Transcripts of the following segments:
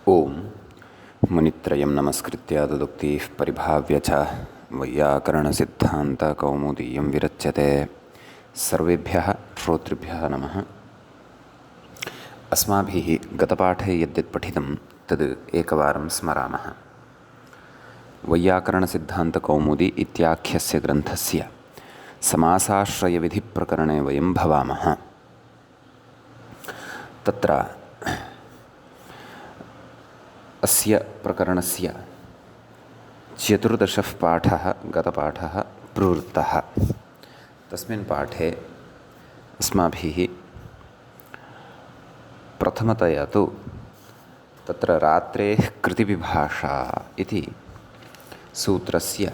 ओम मुनित्रयं नमस्कृत्य तदुक्तिः परिभाव्य च वैयाकरणसिद्धान्तकौमुदीयं विरच्यते। सर्वेभ्यः श्रोतृभ्यः नमः। अस्माभिः गतपाठे यद्यत् पठितं तद् एकवारं स्मरामः। वैयाकरणसिद्धान्तकौमुदी इत्याख्यस्य ग्रन्थस्य समासाश्रयविधिप्रकरणे वयं भवामः। तत्र अस्य प्रकरणस्य चतुर्दशः पाठः गतपाठः प्रवृत्तः। तस्मिन् पाठे अस्माभिः प्रथमतया तु तत्र रात्रेः कृतिविभाषा इति सूत्रस्य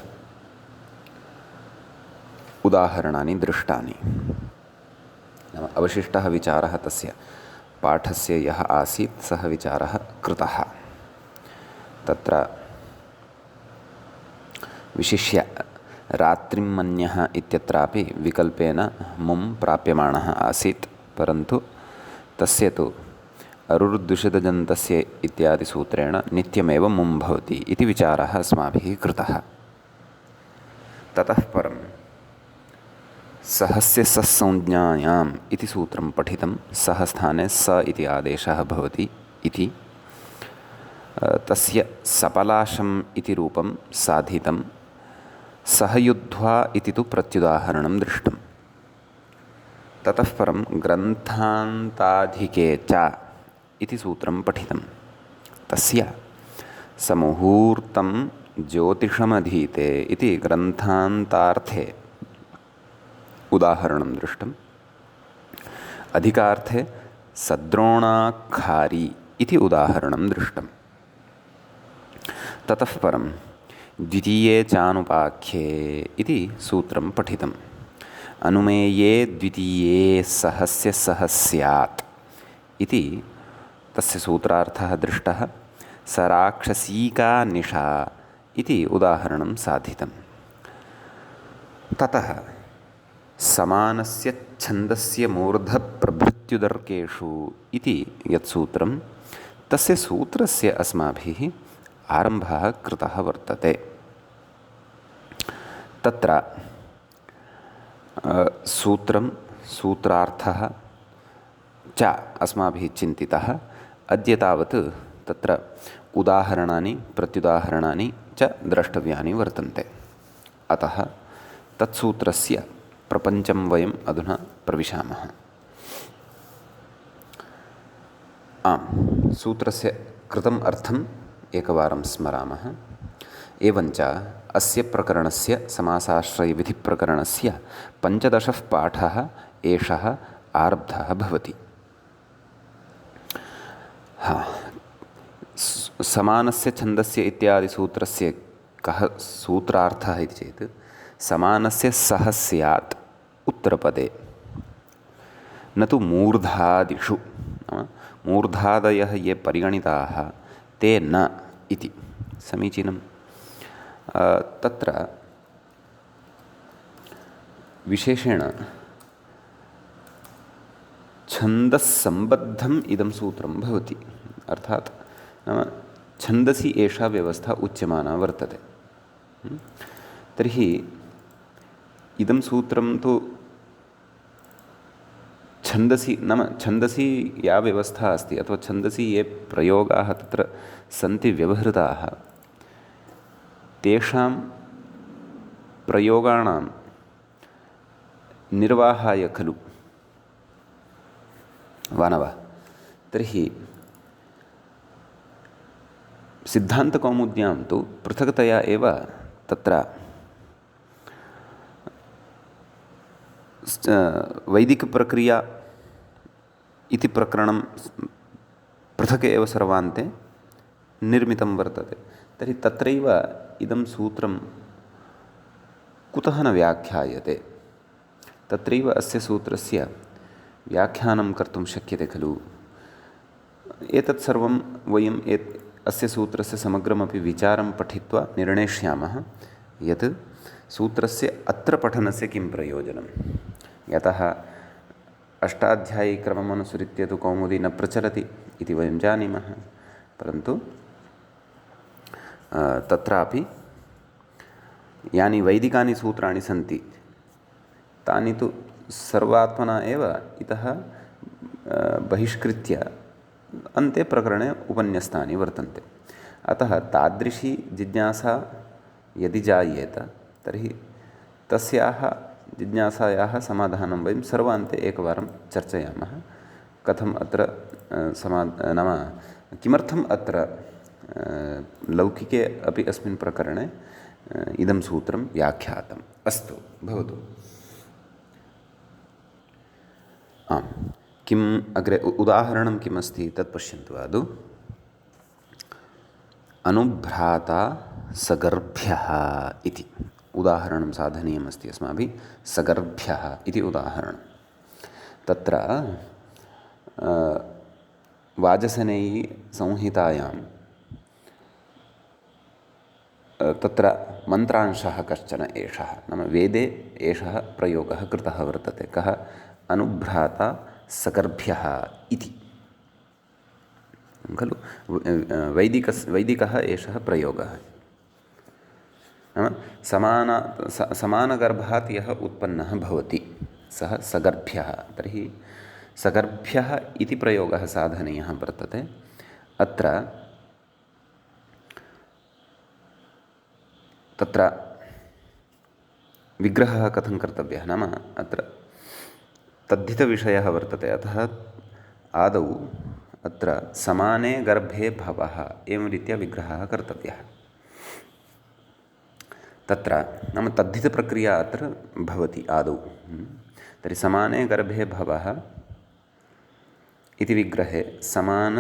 उदाहरणानि दृष्टानि। नाम अवशिष्टः विचारः तस्य पाठस्य यः आसीत् सः विचारः कृतः। तत्र विशिष्य रात्रिं मन्यः इत्यत्रापि विकल्पेन मुं प्राप्यमाणः आसीत्, परन्तु तस्य तु अरुर्दुषितजन्तस्य इत्यादि सूत्रेण नित्यमेव मुं भवति इति विचारः अस्माभिः कृतः। ततः परं सहस्य सस्संज्ञायाम् इति सूत्रं पठितं। सः स्थाने स इति आदेशः भवति इति तस्य सपलाशम् इति रूपं साधितं। सहयुध्वा इति तु प्रत्युदाहरणं दृष्टं। ततः परं ग्रन्थान्ताधिके च इति सूत्रं पठितं। तस्य समुहूर्तं ज्योतिषमधीते इति ग्रन्थान्तार्थे उदाहरणं दृष्टम्। अधिकार्थे सद्रोणाखारी इति उदाहरणं दृष्टम्। ततः परं द्वितीये चानुपाख्ये इति सूत्रं पठितम्। अनुमेये द्वितीये सहस्य सह स्यात् इति तस्य सूत्रार्थः दृष्टः। स राक्षसीका निशा इति उदाहरणं साधितम्। ततः समानस्य छन्दस्य मूर्धप्रभृत्युदर्केषु इति यत् सूत्रं, तस्य सूत्रस्य अस्माभिः आरम्भः कृतः वर्तते। तत्र सूत्रं सूत्रार्थः च अस्माभिः चिन्तितः। अद्य तावत् तत्र उदाहरणानि प्रत्युदाहरणानि च द्रष्टव्यानि वर्तन्ते। अतः तत्सूत्रस्य प्रपञ्चं वयम् अधुना प्रविशामः। सूत्रस्य कृतम् अर्थम् एकवारं स्मरामः। एवञ्च अस्य प्रकरणस्य समासाश्रयविधिप्रकरणस्य 15 पाठः एषः आरब्धः भवति। समानस्य छन्दस्य इत्यादि सूत्रस्य कः सूत्रार्थः इति चेत् समानस्य सह स्यात् उत्तरपदे, न तु मूर्धादिषु। मूर्धादयः ये परिगणिताः ते न इति समीचीनं। तत्र विशेषेण छन्दस्सम्बद्धम् इदं सूत्रं भवति। अर्थात् नाम छन्दसि एषा व्यवस्था उच्यमाना वर्तते। तर्हि इदं सूत्रं तु छन्दसि नाम छन्दसि या व्यवस्था अस्ति अथवा छन्दसि ये प्रयोगाः तत्र सन्ति व्यवहृताः, तेषां प्रयोगाणां निर्वाहाय खलु वानव। तर्हि सिद्धान्तकौमुद्यां तु पृथक्तया एव तत्र वैदिकप्रक्रिया इति प्रकरणं पृथक् एव सर्वान्ते निर्मितं वर्तते। तर्हि तत्रैव इदं सूत्रं कुतः न व्याख्यायते? तत्रैव अस्य सूत्रस्य व्याख्यानं कर्तुं शक्यते खलु। एतत् सर्वं वयम् अस्य सूत्रस्य समग्रमपि विचारं पठित्वा निर्णेष्यामः यत् सूत्रस्य अत्र पठनस्य किं प्रयोजनं। यतः अष्टाध्यायीक्रममनुसृत्य तु कौमुदी न प्रचलति इति वयं जानीमः। परन्तु तत्रापि यानि वैदिकानि सूत्राणि सन्ति तानि तु सर्वात्मना एव इतः बहिष्कृत्य अन्ते प्रकरणे उपन्यस्तानि वर्तन्ते। अतः तादृशी जिज्ञासा यदि जायेत तर्हि तस्याः जिज्ञासायाः समाधानं वयं सर्वान्ते एकवारं चर्चयामः। कथम् अत्र नाम किमर्थम् अत्र लौकिके अपि अस्मिन् प्रकरणे इदं सूत्रं व्याख्यातम्। अस्तु, भवतु। आम्, किम् अग्रे उदाहरणं किम् अस्ति तत् पश्यन्तु आदौ। अनुभ्राता सगर्भ्यः इति उदाहरणं साधनीयमस्ति अस्माभिः। सगर्भ्यः इति उदाहरणं तत्र वाजसनेयी संहितायां तत्र मन्त्रांशः कश्चन एषः, नाम वेदे एषः प्रयोगः कृतः वर्तते। कः? अनुभ्राता सगर्भ्यः इति खलु वैदिकः एषः प्रयोगः। नाम समानगर्भात् यः उत्पन्नः भवति सः सगर्भ्यः। तर्हि सगर्भ्यः इति प्रयोगः साधनीयः वर्तते। अत्र तत्र विग्रहः कथं कर्तव्यः, नाम अत्र तद्धितविषयः वर्तते। अतः आदौ अत्र समाने गर्भे भवः एवं रीत्या विग्रहः कर्तव्यः। तत्र नाम तद्धितप्रक्रिया अत्र भवति आदौ। तर्हि समाने गर्भे भवः इति विग्रहे समान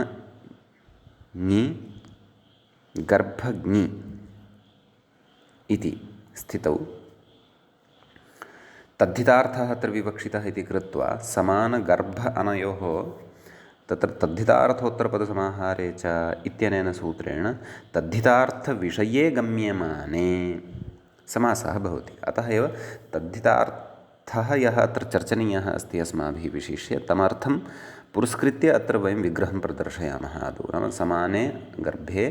ङि गर्भज्ञि इति स्थितौ तद्धितार्थः अत्र विवक्षितः इति कृत्वा समानगर्भ अनयोः तत्र तद्धितार्थोत्तरपदसमाहारे च इत्यनेन सूत्रेण तद्धितार्थविषये गम्यमाने समासः भवति। अतः एव तद्धितार्थः यः अत्र चर्चनीयः अस्ति अस्माभिः विशिष्य तमर्थं पुरस्कृत्य अत्र वयं विग्रहं प्रदर्शयामः आदौ। नाम समाने गर्भे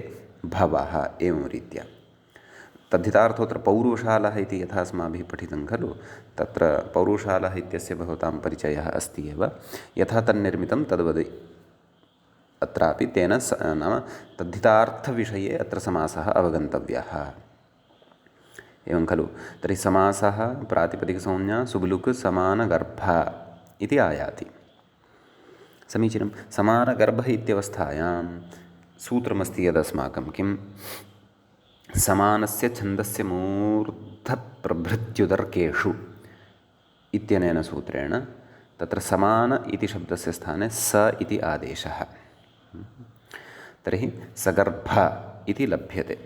भवः एवं रीत्या। तद्धितार्थोऽत्र पौरुषालः इति यथा अस्माभिः पठितं खलु, तत्र पौरुषालः इत्यस्य भवतां परिचयः अस्ति एव। यथा तन्निर्मितं तद्वद् अत्रापि तेन नाम तद्धितार्थविषये अत्र समासः अवगन्तव्यः एवं खलु। तर्हि समासः प्रातिपदिकसंज्ञा सुब्लुक् समानगर्भ इति आयाति। समीचीनं। समानगर्भ इत्यवस्थायां सूत्रमस्ति यदस्माकं किं समानस्य छन्दस्य मूर्धप्रभृत्युदर्केषु इत्यनेन सूत्रेण तत्र समान इति शब्दस्य स्थाने स इति आदेशः। तर्हि सगर्भ इति लभ्यते।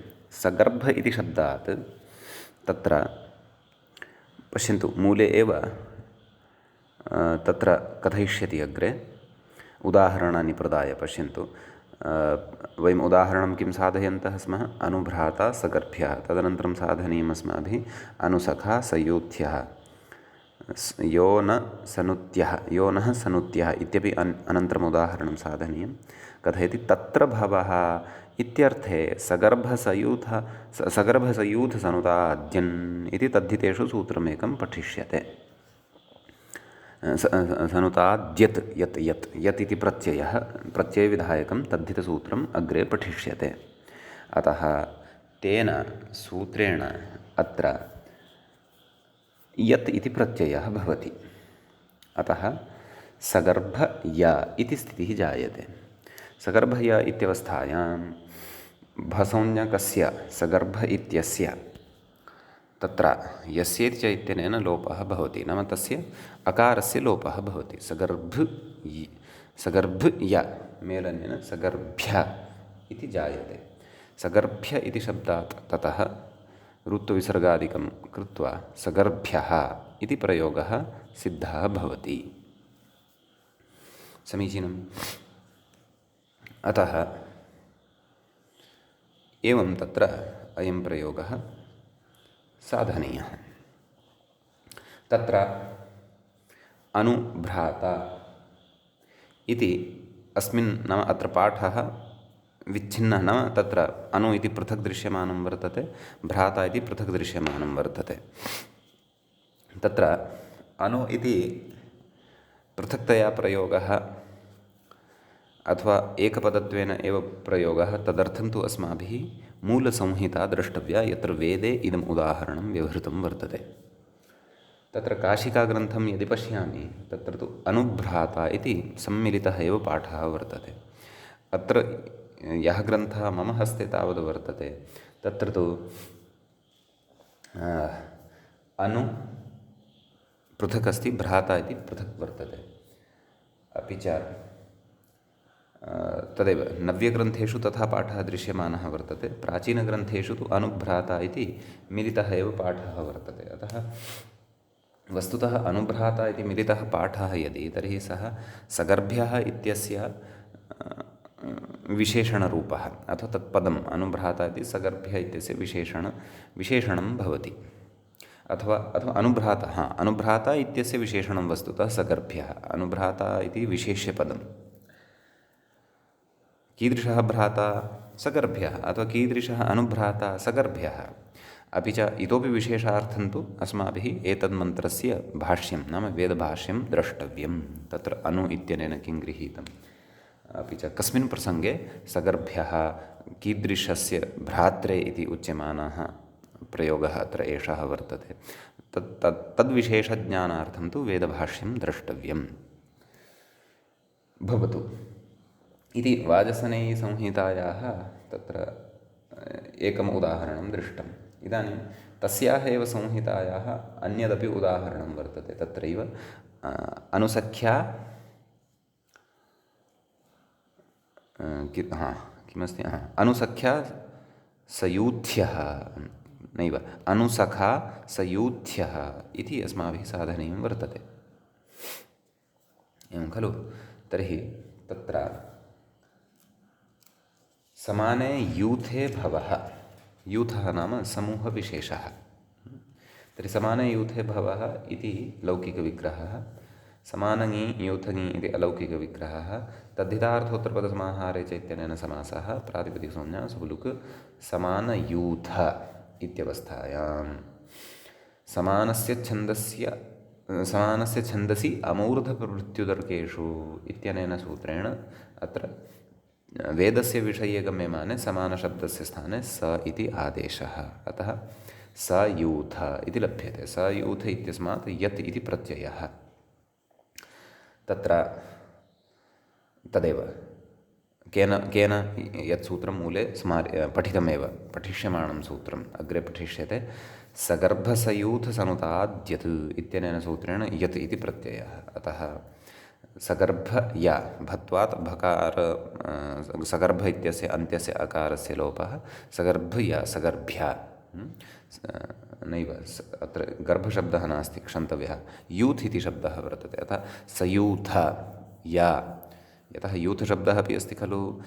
सगर्भ इति शब्दात् तत्र पश्यन्तु मूले एव तत्र कथयिष्यति अग्रे उदाहरणानि प्रदाय। पश्यन्तु, वयम् उदाहरणं किं साधयन्तः स्मः? अनुभ्राता सगर्भ्यः। तदनन्तरं साधनीयम् अस्माभिः अनुसखा सयूथ्यः, यो न सनुत्यः, यो नः सनुत्यः इत्यपि अनन्तरम् उदाहरणं साधनीयं। कथयति तत्र भवः इत्यर्थे सगर्भसयूथसनुताद्यन् इति तद्धितेषु सूत्रमेकं पठिष्यते। सनुताद्यत् यत् यत् यत् इति प्रत्ययविधायकं तद्धितसूत्रम् अग्रे पठिष्यते। अतः तेन सूत्रेण अत्र यत् इति प्रत्ययः भवति। अतः सगर्भय इति स्थितिः जायते। सगर्भय इत्यवस्थायां भसंज्ञकस्य सगर्भ इत्यस्य तत्र यस्येति च इत्यनेन लोपः भवति। नाम तस्य अकारस्य लोपः भवति। सगर्भय मेलनेन सगर्भ्य इति जायते। सगर्भ्य इति शब्दात् ततः ऋत्वविसर्गादिकं कृत्वा सगर्भ्यः इति प्रयोगः सिद्धः भवति। समीचीनम्। अतः एवं तत्र अयं प्रयोगः साधनीयः। तत्र अनुभ्राता इति अस्मिन् नाम अत्र पाठः विच्छिन्नः नाम तत्र अनु इति पृथक् दृश्यमानं वर्तते, भ्राता इति पृथक् दृश्यमानं वर्तते। तत्र अनु इति पृथक्तया प्रयोगः अथवा एकपदत्वेन एव प्रयोगः, तदर्थं तु अस्माभिः मूलसंहिता द्रष्टव्या, यत्र वेदे इदम् उदाहरणं व्यवहृतं वर्तते। तत्र काशिकाग्रन्थं यदि पश्यामि तत्र तु अनुभ्राता इति सम्मिलितः एव पाठः वर्तते। अत्र यः ग्रन्थः मम हस्ते तावद् वर्तते तत्र तु अनु पृथक् अस्ति, भ्राता इति पृथक् वर्तते। अपि च तदेव नव्यग्रन्थेषु तथा पाठः दृश्यमानः वर्तते, प्राचीनग्रन्थेषु तु अनुभ्राता इति मिलितः एव पाठः वर्तते। अतः वस्तुतः अनुभ्राता इति मिलितः पाठः यदि, तर्हि सः सगर्भ्यः इत्यस्य विशेषणरूपः अथवा तत्पदम् अनुभ्राता इति सगर्भ्य इत्यस्य विशेषणं भवति। अथवा अनुभ्राता अनुभ्राता इत्यस्य विशेषणं वस्तुतः सगर्भ्यः, अनुभ्राता इति विशेष्यपदं। कीदृशः भ्राता? सगर्भ्यः। अथवा कीदृशः अनुभ्राता? सगर्भ्यः। अपि च इतोपि विशेषार्थं तु अस्माभिः एतन्मन्त्रस्य भाष्यं नाम वेदभाष्यं द्रष्टव्यं। तत्र अनु इत्यनेन किं गृहीतम्, अपि च कस्मिन् प्रसङ्गे सगर्भ्यः कीदृशस्य भ्रात्रे इति उच्यमानः प्रयोगः अत्र एषः वर्तते। तद्विशेषज्ञानार्थं तु वेदभाष्यं द्रष्टव्यं भवतु इति वाजसनेयीसंहितायाः तत्र एकम् उदाहरणं दृष्टम्। इदानीं तस्याः एव संहितायाः अन्यदपि उदाहरणं वर्तते। तत्रैव अनुसख्या किमस्ति अनुसख्या सयूथ्यः नैव अनुसखा सयूथ्यः इति अस्माभिः साधनीयं वर्तते। एवं खलु? तर्हि तत्र समाने यूथे भवः, यूथः नाम समूहविशेषः। तर्हि समाने यूथे भवः इति लौकिकविग्रहः, समानङि यूथङि इति अलौकिकविग्रहः, तद्धितार्थोत्तरपदसमाहारे च इत्यनेन समासः प्रातिपदिकसंज्ञा सुबुलुक् समानयूथ इत्यवस्थायां समानस्य छन्दसि अमूर्धप्रभृत्युदर्केषु इत्यनेन सूत्रेण अत्र वेदस्य विषये गम्यमाने समानशब्दस्य स्थाने स इति आदेशः। अतः स यूथ इति लभ्यते। स यूथ इत्यस्मात् यत् इति प्रत्ययः। तत्र तदेव केन यत् सूत्रं मूले पठितमेव, पठिष्यमाणं सूत्रम् अग्रे पठिष्यते। सगर्भसयूथसनुताद्यत् इत्यनेन सूत्रेण यत् इति प्रत्ययः। अतः सगर्भ या भत्वात् भकार सगर्भ इत्यस्य अन्त्यस्य अकारस्य लोपः, सगर्भ या सगर्भ्या नैव अत्र गर्भशब्दः नास्ति, क्षन्तव्यः, यूथ इति शब्दः वर्तते। अतः सयूथ या, यतः यूथशब्दः अपि अस्ति खलु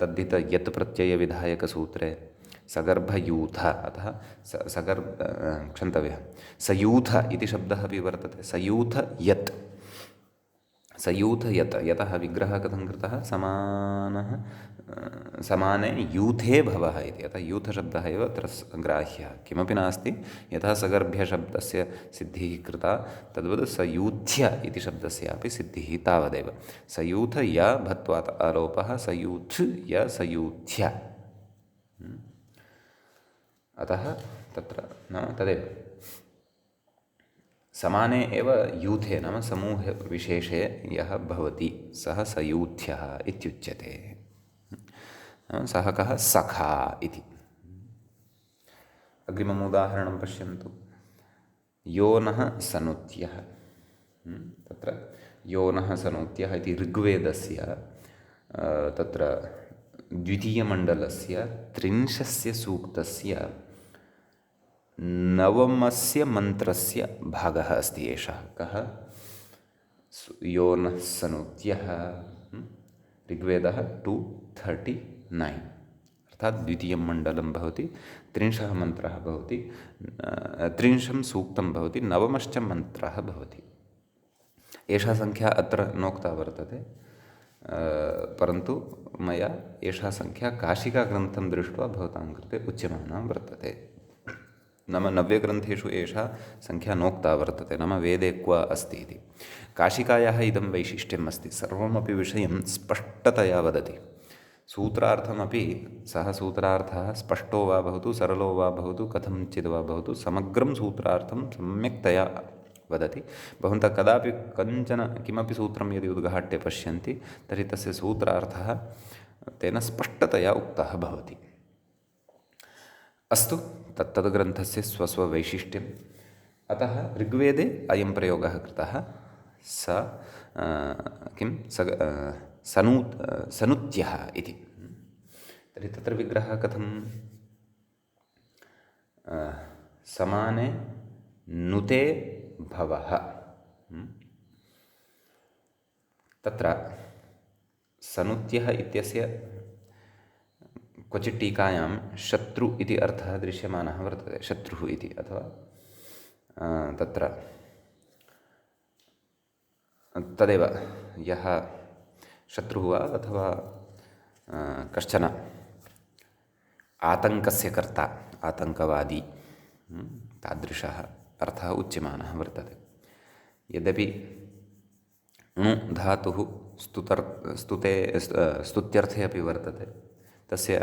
तद्धित यत् प्रत्ययविधायकसूत्रे सगर्भयूथ, अतः क्षन्तव्यः सयूथ इति शब्दः अपि वर्तते। सयूथ यत्, सयूथ यत्, यतः विग्रहः कथं कृतः समाने यूथे भवः इति। अतः यूथशब्दः एव अत्र ग्राह्यः, किमपि नास्ति। यथा सगर्भ्यशब्दस्य सिद्धिः कृता तद्वत् सयूथ्य इति शब्दस्यापि सिद्धिः तावदेव। सयूथ य भत्वात् आरोपः, सयूथ य सयूथ्य। अतः तत्र नाम तदेव समाने एव यूथे नाम समूहविशेषे यः भवति सः सयूथ्यः इत्युच्यते। सः कः? सखा इति। अग्रिमम् उदाहरणं पश्यन्तु। योनः सनुत्यः। तत्र योनः सनुत्यः इति ऋग्वेदस्य तत्र द्वितीयमण्डलस्य 30 सूक्तस्य 9मस्य मन्त्रस्य भागः अस्ति एषः। कः? योनः सनुत्यः। ऋग्वेदः 239 अर्थात् द्वितीयं मण्डलं भवति, 30 मन्त्रः भवति, 30 सूक्तं भवति, 9मश्च मन्त्रः भवति। एषा सङ्ख्या अत्र नोक्ता वर्तते। परन्तु मया एषा सङ्ख्या काशिकाग्रन्थं दृष्ट्वा भवतां कृते उच्यमाना वर्तते। नाम नव्यग्रन्थेषु एषा सङ्ख्या नोक्ता वर्तते, नाम वेदे क्व अस्ति इति। काशिकायाः इदं वैशिष्ट्यम् अस्ति, सर्वमपि विषयं स्पष्टतया वदति। सूत्रार्थमपि सः सूत्रार्थः स्पष्टो वा भवतु, सरलो वा भवतु, कथञ्चित् वा भवतु, समग्रं सूत्रार्थं सम्यक्तया वदति। भवन्तः कदापि कञ्चन किमपि सूत्रं यदि उद्घाट्य पश्यन्ति तर्हि तस्य सूत्रार्थः तेन स्पष्टतया उक्तः भवति। अस्तु, तत्तद्ग्रन्थस्य स्वस्ववैशिष्ट्यम्। अतः ऋग्वेदे अयं प्रयोगः कृतः, सनुत्यः इति। तर्हि तत्र विग्रहः कथं? समाने नुते भवः। तत्र सनुत्यः इत्यस्य क्वचित् टीकायां शत्रु इति अर्थः दृश्यमानः वर्तते, शत्रुः इति, अथवा तत्र तदेव यः शत्रुः वा अथवा कश्चन आतङ्कस्य कर्ता, आतङ्कवादी, तादृशः अर्थः उच्यमानः वर्तते। यद्यपि णु धातुः स्तुत्यर्थे अपि वर्तते, तस्य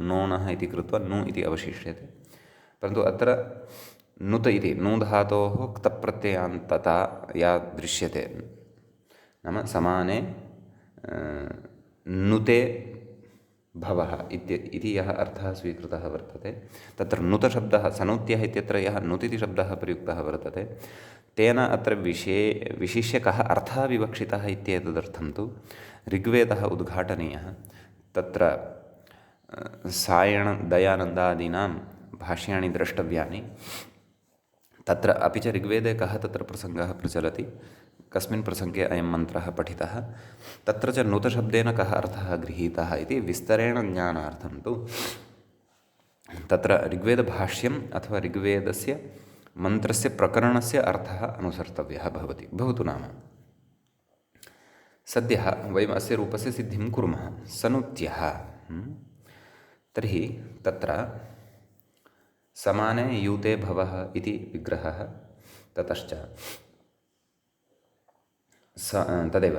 नोणः इति कृत्वा नु इति अवशिष्यते, परन्तु अत्र नुत इति नु धातोः क्तप्रत्ययान्तता या दृश्यते, नाम समाने नुते भवः इति यः अर्थः स्वीकृतः वर्तते, तत्र नुतशब्दः, सनुत्यः इत्यत्र यः नुत् इति शब्दः प्रयुक्तः वर्तते, तेन अत्र विशिष्य कः अर्थः विवक्षितः इत्येतदर्थं तु ऋग्वेदः उद्घाटनीयः। तत्र सायण दयानन्दादीनां भाष्याणि द्रष्टव्यानि। तत्र अपि च ऋग्वेदे कः तत्र प्रसङ्गः प्रचलति, कस्मिन् प्रसङ्गे अयं मन्त्रः पठितः, तत्र च नुतशब्देन कः अर्थः गृहीतः इति विस्तरेण ज्ञानार्थं तु तत्र ऋग्वेदभाष्यम् अथवा ऋग्वेदस्य मन्त्रस्य प्रकरणस्य अर्थः अनुसर्तव्यः भवति। भवतु नाम सद्यः वयम् अस्य रूपस्य सिद्धिं कुर्मः, सनुत्यः। तर्हि तत्र समाने यूते भवः इति विग्रहः, ततश्च तदेव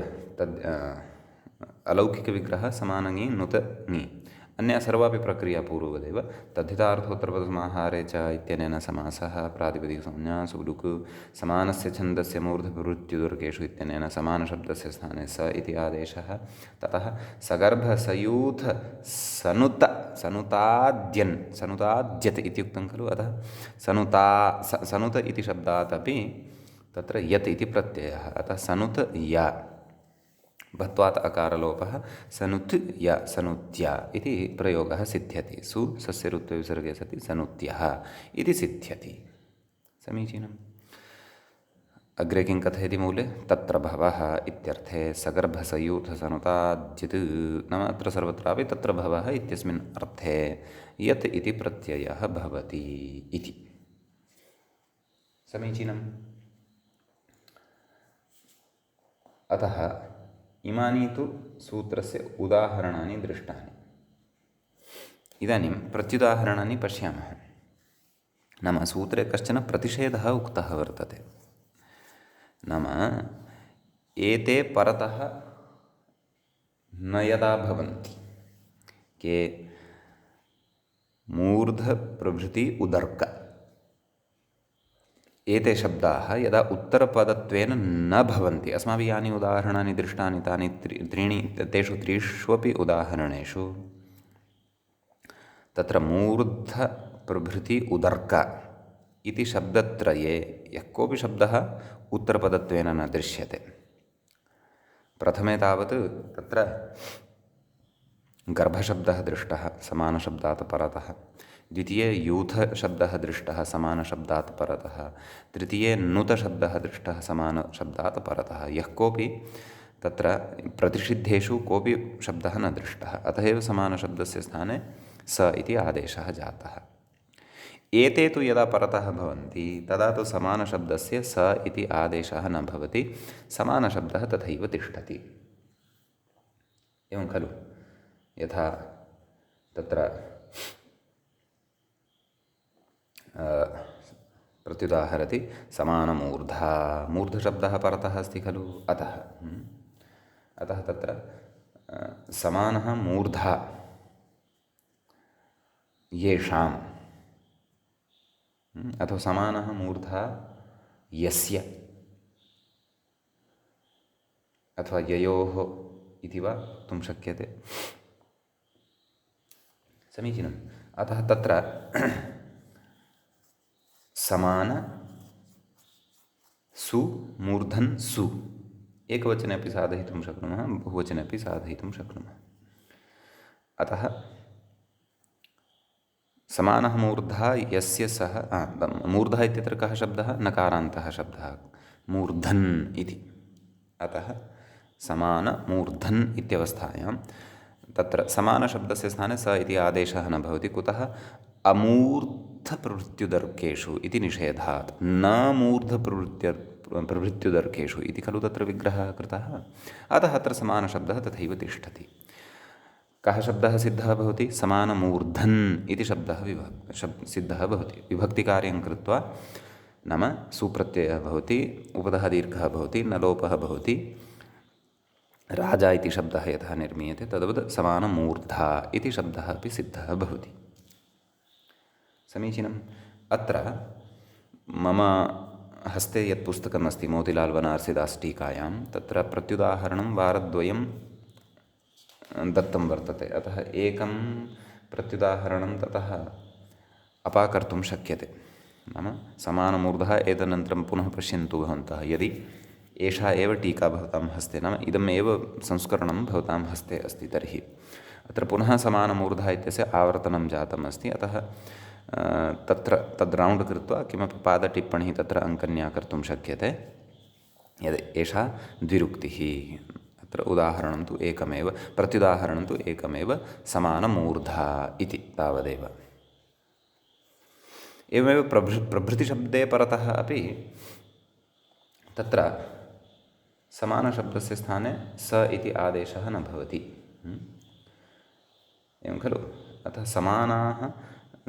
अलौकिकविग्रहः समानङि नुत ङि, अन्या सर्वापि प्रक्रिया पूर्ववदेव। तद्धितार्थोत्तरपदसमाहारे च इत्यनेन समासः, प्रातिपदिकसंज्ञा सुलुक्, समानस्य छन्दस्य मूर्धप्रवृत्तिदुर्गेषु इत्यनेन समानशब्दस्य स्थाने स इति आदेशः। ततः सगर्भसयूथ सनुताद्यत् इत्युक्तं खलु, अतः सनुत इति शब्दात् अपि तत्र यत् इति प्रत्ययः, अतः सनुत या भत्वात् अकारलोपः, सनुत् या सनुत्या इति प्रयोगः सिद्ध्यति। सु सस्य ऋत्वविसर्गे सति सनुत्यः इति सिद्ध्यति। समीचीनम्। अग्रे किं कथयति मूले? तत्र भवः इत्यर्थे सगर्भसयूथसनुताद्यत्, नाम अत्र सर्वत्रापि तत्र भवः इत्यस्मिन् अर्थे यत् इति प्रत्ययः भवति इति। समीचीनम्। अतः इमानि तु सूत्रस्य उदाहरणानि दृष्टानि। इदानीं प्रत्युदाहरणानि पश्यामः। नाम सूत्रे कश्चन प्रतिषेधः उक्तः वर्तते, नाम एते परतः न यदा भवन्ति, के मूर्धप्रभृति उदर्क, एते शब्दाः यदा उत्तरपदत्वेन न भवन्ति। अस्माभिः यानि उदाहरणानि दृष्टानि तानि त्रीणि, तेषु त्रिष्वपि उदाहरणेषु तत्र मूर्धप्रभृति उदर्क इति शब्दत्रये यः कोऽपि शब्दः उत्तरपदत्वेन न दृश्यते। प्रथमे तावत् तत्र गर्भशब्दः दृष्टः समानशब्दात् परतः, द्वितीये यूथशब्दः दृष्टः समानशब्दात् परतः, तृतीये नुतशब्दः दृष्टः समानशब्दात् परतः। यः कोऽपि तत्र प्रतिषिद्धेषु कोऽपि शब्दः न दृष्टः, अतः एव समानशब्दस्य स्थाने स इति आदेशः जातः। एते तु यदा परतः भवन्ति तदा तु समानशब्दस्य स इति आदेशः न भवति, समानशब्दः तथैव तिष्ठति। एवं खलु यथा तत्र प्रत्युदाहरति समानमूर्धा मूर्धशब्दः परतः अस्ति खलु अतः अतः तत्र समानः मूर्धा येषाम् अथवा समानः मूर्धा यस्य अथवा ययोः इति वा वक्तुं शक्यते। समीचीनम्। अतः तत्र समान सु मूर्धन् सु एकवचने अपि साधयितुं शक्नुमः, बहुवचने अपि साधयितुं शक्नुमः। अतः समानः मूर्धा यस्य सः मूर्धा इत्यत्र कः शब्दः? नकारान्तः शब्दः मूर्धन् इति। अतः समानमूर्धन् इत्यवस्थायां तत्र समानशब्दस्य स्थाने स इति आदेशः न भवति। कुतः? अमूर्धप्रभृत्युदर्केषु इति निषेधात्। न मूर्धप्रभृत्युदर्केषु इति खलु तत्र विग्रहः कृतः। अतः अत्र समानशब्दः तथैव तिष्ठति। कः शब्दः सिद्धः भवति? समानमूर्धन् इति शब्दः सिद्धः भवति। विभक्तिकार्यं कृत्वा नाम सुप्रत्ययः भवति, उपधः दीर्घः भवति, न लोपः भवति। राजा इति शब्दः यथा निर्मीयते तद्वत् समानमूर्धा इति शब्दः अपि सिद्धः भवति। समीचीनम्। अत्र मम हस्ते यत् पुस्तकमस्ति मोतिलाल् बनारसीदास् टीकायां तत्र प्रत्युदाहरणं वारद्वयं दत्तं वर्तते। अतः एकं प्रत्युदाहरणं ततः अपाकर्तुं शक्यते। नाम समानमूर्धः एतदनन्तरं पुनः पश्यन्तु भवन्तः। यदि एषा एव टीका भवतां हस्ते नाम इदमेव संस्करणं भवतां हस्ते अस्ति तर्हि अत्र पुनः समानमूर्धः इत्यस्य आवर्तनं जातम् अस्ति। अतः तत्र तद् रौण्ड् कृत्वा किमपि पादटिप्पणी तत्र अङ्कन्या कर्तुं शक्यते। यद् एषा द्विरुक्तिः। अत्र उदाहरणं तु एकमेव, प्रत्युदाहरणं तु एकमेव, समानमूर्धा इति तावदेव। एवमेव प्रभृतिशब्दे परतः अपि तत्र समानशब्दस्य स्थाने स इति आदेशः न भवति। एवं खलु। अतः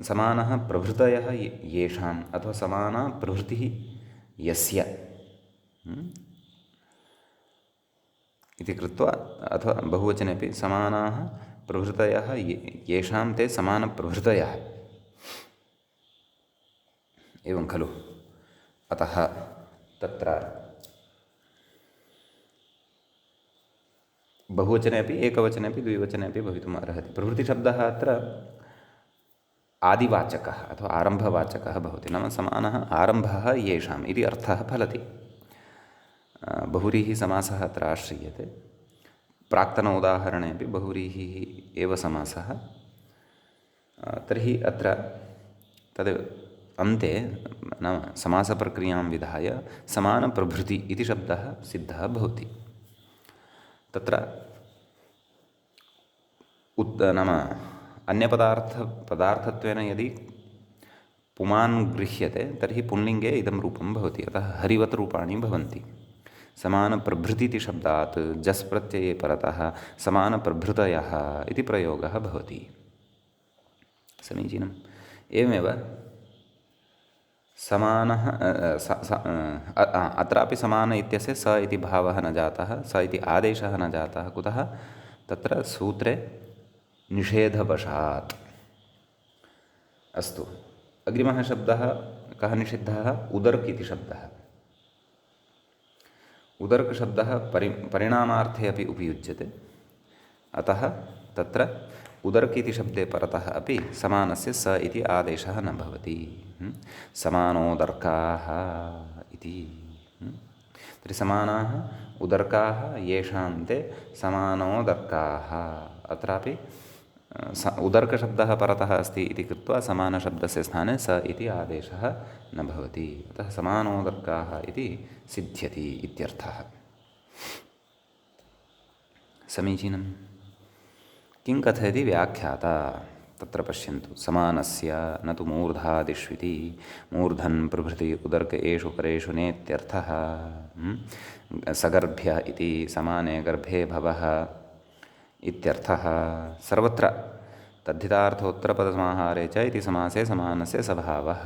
समानः प्रभृतयः येषाम् अथवा समाना प्रभृतिः यस्य इति कृत्वा अथवा बहुवचने अपि समानाः प्रभृतयः येषां ते समानप्रभृतयः। एवं खलु। अतः तत्र बहुवचने अपि एकवचने अपि द्विवचने अपि भवितुम् अर्हति। प्रभृतिशब्दः अत्र आदिवाचकः अथवा आरम्भवाचकः भवति। नाम समानः आरम्भः येषाम् इति अर्थः फलति। बहुव्रीहिसमासः अत्र आश्रीयते। प्राक्तन उदाहरणे अपि बहुव्रीहिः एव समासः। तर्हि अत्र तद् अन्ते नाम समासप्रक्रियां विधाय समानप्रभृति इति शब्दः सिद्धः भवति। तत्र नाम अन्यपदार्थत्वेन यदि पुमान् गृह्यते तर्हि पुल्लिङ्गे इदं रूपं भवति। अतः हरिवत् रूपाणि भवन्ति। समानप्रभृति इति शब्दात् जस् प्रत्यये परतः समानप्रभृतयः इति प्रयोगः भवति। समीचीनम्। एवमेव समानः अत्रापि समान इत्यस्य स इति भावः न जातः, स इति आदेशः न जातः। कुतः? तत्र सूत्रे निषेधवशात्। अस्तु, अग्रिमः शब्दः कः निषिद्धः? उदर्क् इति शब्दः। उदर्क् शब्दः परिणामार्थे अपि उपयुज्यते। अतः तत्र उदर्क् इति शब्दे परतः अपि समानस्य स इति आदेशः न भवति। समानोदर्काः इति। तर्हि समानाः उदर्काः येषां ते समानोदर्काः। अत्रापि उदर्कशब्दः परतः अस्ति इति कृत्वा समानशब्दस्य स्थाने स इति आदेशः न भवति। अतः समानोदर्काः इति सिद्ध्यति इत्यर्थः। समीचीनम्। किं कथयति व्याख्याता? तत्र पश्यन्तु। समानस्य न तु मूर्धादिष्विति मूर्धन् प्रभृति उदर्क एषु परेषु नेत्यर्थः। सगर्भ्य इति समाने गर्भे भवः इत्यर्थः। सर्वत्र तद्धितार्थोत्तरपदसमाहारे च इति समासे समानस्य स्वभावः।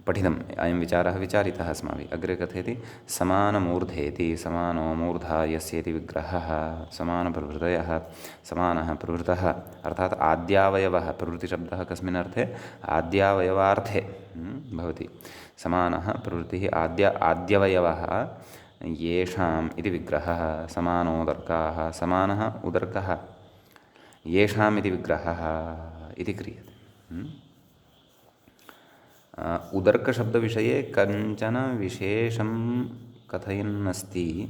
पठितम् अयं विचारः विचारितः अस्माभिः। अग्रे कथयति समानमूर्धेति समानो मूर्धा यस्येति विग्रहः। समानप्रभृतयः समानः प्रभृतः अर्थात् आद्यावयवः। प्रभृतिशब्दः कस्मिन् अर्थे आद्यावयवार्थे भवति। समानः प्रभृतिः आद्यवयवः येषाम् इति विग्रहः। समानोदर्काः समानः उदर्कः येषाम् इति विग्रहः इति क्रियते। उदर्कशब्दविषये कञ्चन विशेषं कथयन्नस्ति।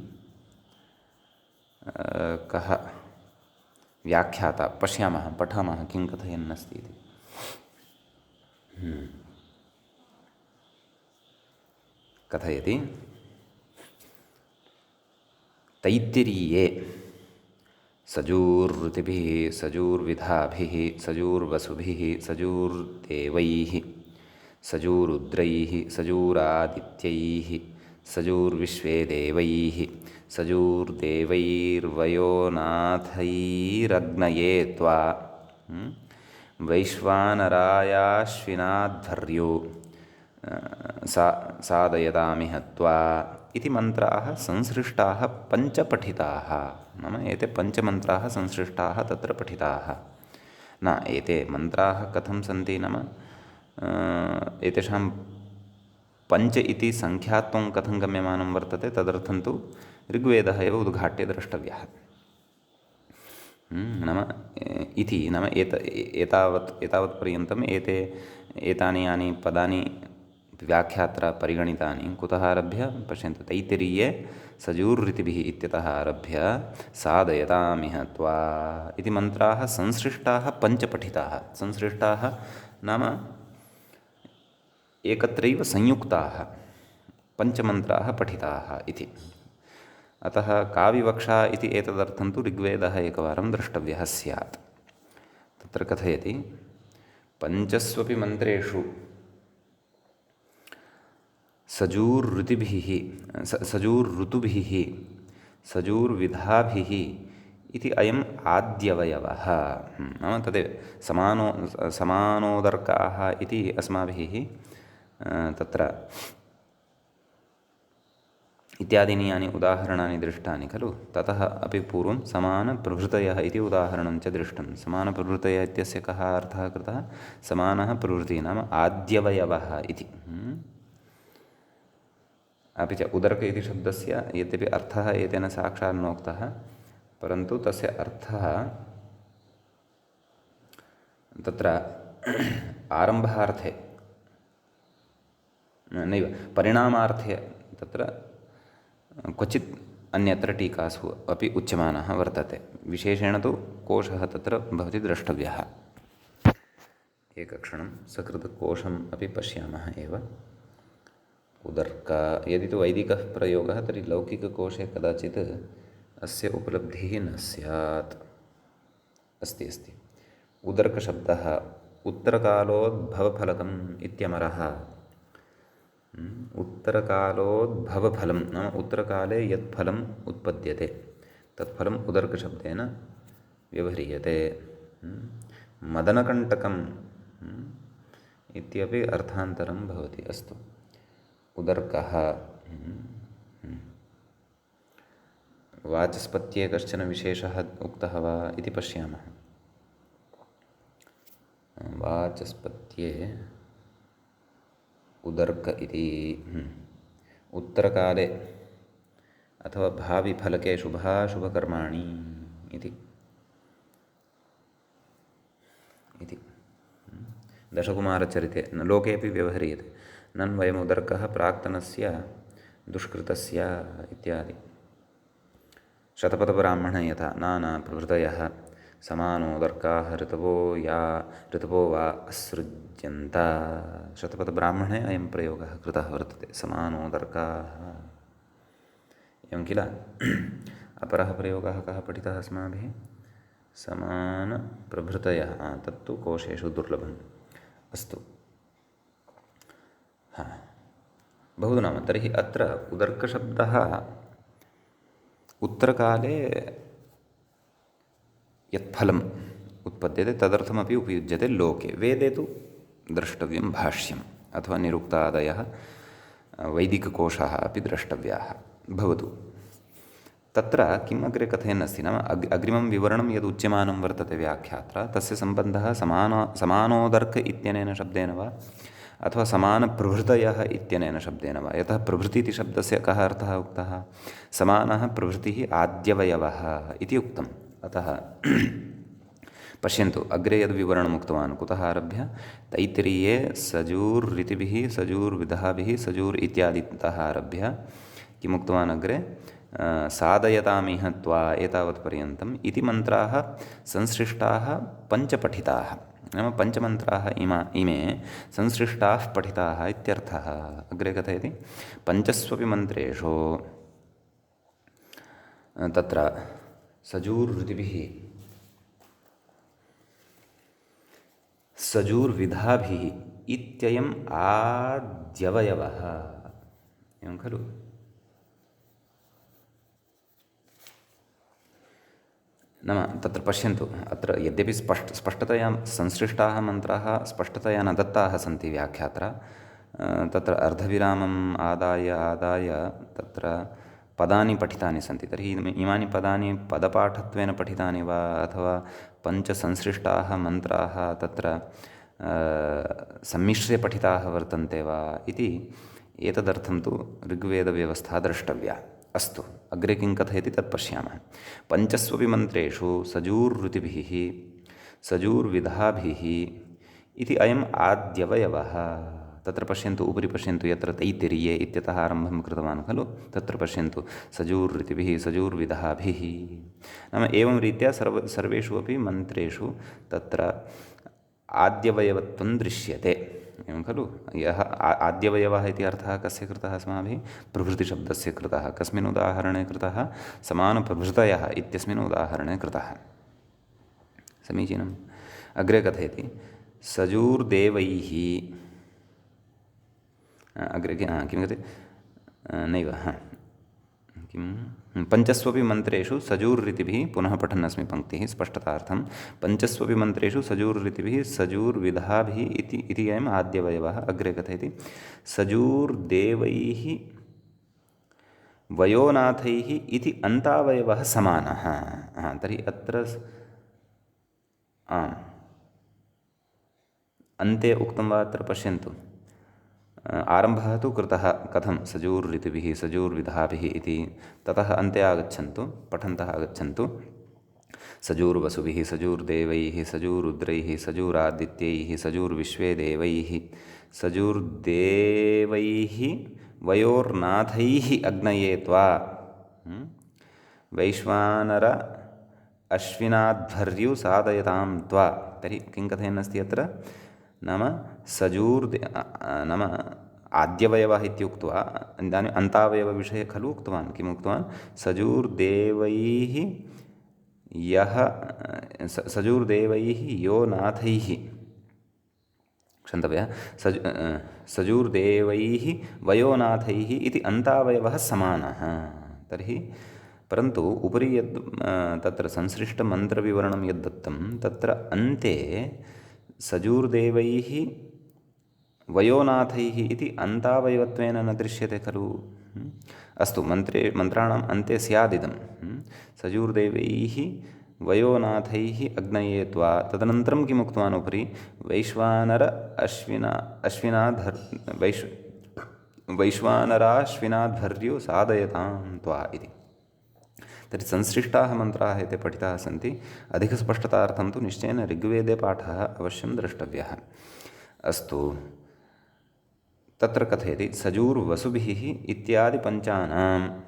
कः व्याख्याता पश्यामः पठामः किं कथयन्नस्ति इति। कथयति तैत्तिरीये सजूर्ऋतिभिः सजूर्विधाभिः सजूर्वसुभिः सजूर्देवैः सजूरुद्रैः सजूरादित्यैः सजूर्विश्वे देवैः सजूर्देवैर्वयोनाथैरग्नये त्वा वैश्वानरायाश्विनाध्वर्यो सादयतामिह त्वा इति मन्त्राः संसृष्टाः पञ्चपठिताः। नाम एते पञ्चमन्त्राः संसृष्टाः तत्र पठिताः। न एते मन्त्राः कथं सन्ति नाम एतेषां पञ्च इति सङ्ख्यात्वं कथं गम्यमानं वर्तते तदर्थं तु ऋग्वेदः एव उद्घाट्य द्रष्टव्यः। नाम इति नाम एतावत्पर्यन्तम् एतानि यानि पदानि व्याख्यात्र परिगणितानि कुतः आरभ्य पश्यन्तु। तैत्तिरीये सजूर्ऋतिभिः इत्यतः आरभ्य सादयतामिह त्वा इति मन्त्राः संसृष्टाः पञ्चपठिताः। संसृष्टाः नाम एकत्रैव संयुक्ताः पञ्चमन्त्राः पठिताः इति। अतः का विवक्षा इति एतदर्थं तु ऋग्वेदः एकवारं द्रष्टव्यः स्यात्। तत्र कथयति पञ्चस्वपि मन्त्रेषु सजूर्ऋतिभिः सजूर्ऋतुभिः सजूर्विधाभिः इति अयम् आद्यवयवः। नाम तदेव समानोदर्काः इति अस्माभिः तत्र इत्यादीनि यानि उदाहरणानि दृष्टानि खलु। ततः अपि पूर्वं समानप्रभृतयः इति उदाहरणं च दृष्टं। समानप्रभृतयः इत्यस्य कः अर्थः कृतः? समानः प्रभृतिः नाम आद्यवयवः इति। अपि च उदर्क इति शब्दस्य यद्यपि अर्थः एतेन साक्षात् नोक्तः परन्तु तस्य अर्थः तत्र आरम्भार्थे नैव परिणामार्थे तत्र क्वचित् अन्यत्र टीकासु अपि उच्यमानः वर्तते। विशेषेण तु कोशः तत्र भवति द्रष्टव्यः। एकक्षणं सकृतकोशम् अपि पश्यामः एव। उदर्क यदि तु वैदिकः प्रयोगः तर्हि लौकिककोशे कदाचित् अस्य उपलब्धिः न स्यात्। अस्ति उदर्कशब्दः उत्तरकालोद्भवफलकम् इत्यमरः। उत्तरकालोद्भवफलं नाम उत्तरकाले यत् फलम् उत्पद्यते तत्फलम् उदर्कशब्देन व्यवह्रियते। मदनकण्टकम् इत्यपि अर्थान्तरं भवति। अस्तु उदर्कः वाचस्पत्ये कश्चन विशेषः उक्तः वा इति पश्यामः। वाचस्पत्ये उदर्क इति उत्तरकाले अथवा भाविफलके शुभाशुभकर्माणि इति दशकुमारचरिते लोकेपि व्यवह्रियते। नन्वयमुदर्कः प्राक्तनस्य दुष्कृतस्य इत्यादि। शतपथब्राह्मणे यथा नानाप्रभृतयः समानोदर्काः ऋतवो वा असृज्यन्त। शतपथब्राह्मणे अयं प्रयोगः कृतः वर्तते समानोदर्काः एवं किल। अपरः प्रयोगः कः पठितः अस्माभिः? समानप्रभृतयः तत्तु कोशेषु दुर्लभम्। अस्तु बहु नाम तर्हि अत्र उदर्कशब्दः उत्तरकाले यत् फलम् उत्पद्यते तदर्थमपि उपयुज्यते लोके। वेदे तु द्रष्टव्यं भाष्यम् अथवा निरुक्तादयः वैदिककोशाः अपि द्रष्टव्याः। भवतु, तत्र किम् अग्रे कथयन् अस्ति नाम अग्रिमं विवरणं यद् उच्यमानं वर्तते व्याख्यात्रा तस्य सम्बन्धः समानोदर्क इत्यनेन शब्देन वा अथवा समानप्रभृतयः इत्यनेन शब्देन वा। यतः प्रभृति इति शब्दस्य कः अर्थः उक्तः? समानः प्रभृतिः आद्यवयवः इति उक्तम्। अतः पश्यन्तु, अग्रे यद् विवरणम् उक्तवान् कुतः आरभ्य तैत्तिरीये सजूर् सजूर्विधाभिः सजूर् इत्यादितः आरभ्य किमुक्तवान् अग्रे साधयतामिह त्वा एतावत्पर्यन्तम् इति मन्त्राः संसृष्टाः पञ्चपठिताः। नाम पञ्चमन्त्राः इमे संसृष्टाः पठिताः इत्यर्थः। अग्रे कथयति पञ्चस्वपि मन्त्रेषु तत्र सजूर्ऋतिभिः सजूर्विधाभिः इत्ययम् आद्यवयवः। एवं खलु? नाम तत्र पश्यन्तु, अत्र यद्यपि स्पष्टतया संसृष्टाः मन्त्राः स्पष्टतया न दत्ताः सन्ति व्याख्यात्रा, तत्र अर्धविरामम् आदाय तत्र पदानि पठितानि सन्ति। तर्हि इमानि पदानि पदपाठत्वेन पठितानि वा अथवा पञ्चसंसृष्टाः मन्त्राः तत्र सम्मिश्रे पठिताः वर्तन्ते वा इति एतदर्थं तु ऋग्वेदव्यवस्था द्रष्टव्या। अस्तु, अग्रे किं कथयति तत् पश्यामः। पञ्चस्वपि मन्त्रेषु सजूर्ऋतिभिः सजूर्विधाभिः इति अयम् आद्यवयवः। तत्र पश्यन्तु, उपरि पश्यन्तु, यत्र तैत्तिरीये इत्यतः आरम्भं कृतवान् खलु, तत्र पश्यन्तु सजूर्ऋतिभिः सजूर्विधाभिः। नाम एवं रीत्या सर्वेषु अपि मन्त्रेषु तत्र आद्यवयवत्वं दृश्यते। एवं खलु? यः आद्यवयवः इति अर्थः कस्य कृतः अस्माभिः? प्रभृतिशब्दस्य कृतः। कस्मिन् उदाहरणे कृतः? समानप्रभृतयः इत्यस्मिन् उदाहरणे कृतः। समीचीनम्। अग्रे कथयति सजूर्देवैः। अग्रे किं कथयति? नैव किं पञ्चस्वपि मन्त्रेषु सजूर्ऋतिभिः, पुनः पठन् अस्मि पङ्क्तिः स्पष्टतार्थं, पञ्चस्वपि मन्त्रेषु सजूर्ऋतिभिः सजूर्विधाभिः इति अयम् आद्यवयवः। अग्रे कथयति सजूर्देवैः वयोनाथैः इति अन्तावयवः समानः। तर्हि अत्र अन्ते उक्तं वा? अत्र पश्यन्तु, आरम्भः तु कृतः कथं सजूर्ऋतिभिः सजूर्विधाभिः इति, ततः अन्ते आगच्छन्तु, पठन्तः आगच्छन्तु सजूर्वसुभिः सजूर्देवैः सजूरुद्रैः सजूरादित्यैः सजूर्विश्वेदेवैः सजूर्देवैः वयोर्नाथैः अग्नये त्वा वैश्वानर अश्विनाध्वर्यु साधयतां त्वा। तर्हि किं कथयन् अस्ति अत्र? नाम नाम आद्यवयवः इत्युक्त्वा इदानीम् अन्तावयवविषये खलु उक्तवान्। किम् उक्तवान्? सजूर्देवैः यः सजूर्देवैः यो नाथैः, क्षन्तव्यः, सजूर्देवैः वयोनाथैः इति अन्तावयवः समानः। तर्हि परन्तु उपरि यद् तत्र संसृष्टमन्त्रविवरणं यद्दत्तं तत्र अन्ते सजूर्देवैः वयोनाथैः इति अन्तावयवत्वेन न दृश्यते खलु। अस्तु, मन्त्राणाम् अन्ते स्यादिदं सजूर्देवैः वयोनाथैः अग्नये त्वा। तदनन्तरं किम् उक्तवान् उपरि? वैश्वानर वैश्वानराश्विनाध्वर्यो साधयतां त्वा इति। तर्हि संसृष्टाः मन्त्राः एते पठिताः सन्ति। अधिकस्पष्टतार्थं तु निश्चयेन ऋग्वेदे पाठः अवश्यं द्रष्टव्यः। अस्तु, तत्र कथयति सजूर्वसुभिः इत्यादि पञ्चानां।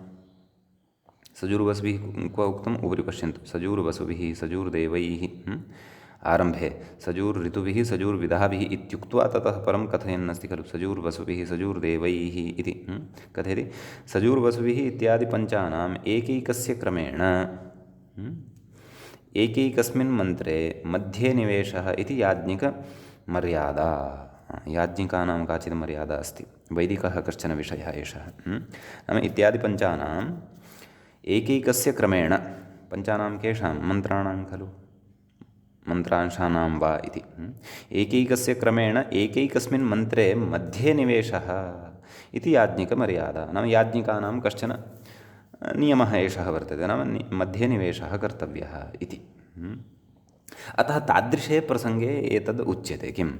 सजूर्वसुभिः क्व उक्तम्? उपरि पश्यन्तु, सजूर्वसुभिः सजूर्देवैः आरम्भे सजूर्ऋतुभिः सजूर्विधाभिः इत्युक्त्वा ततः परं कथयन् अस्ति खलु सजूर्वसुभिः सजूर्देवैः इति। कथयति सजूर्वसुभिः इत्यादि पञ्चानाम् एकैकस्य क्रमेण एकैकस्मिन् मन्त्रे मध्ये निवेशः इति याज्ञिकमर्यादा। याज्ञिकानां काचित् मर्यादा अस्ति, वैदिकः कश्चन विषयः एषः। नाम इत्यादि पञ्चानाम् एकैकस्य क्रमेण, पञ्चानां केषां? मन्त्राणां खलु। मन्त्रांशानां वा इति। एकैकस्य क्रमेण एकैकस्मिन् मन्त्रे मध्ये निवेशः इति याज्ञिकमर्यादा। नाम याज्ञिकानां कश्चन नियमः एषः वर्तते, नाम मध्ये निवेशः कर्तव्यः इति। अतः तादृशे प्रसङ्गे एतद् उच्यते किं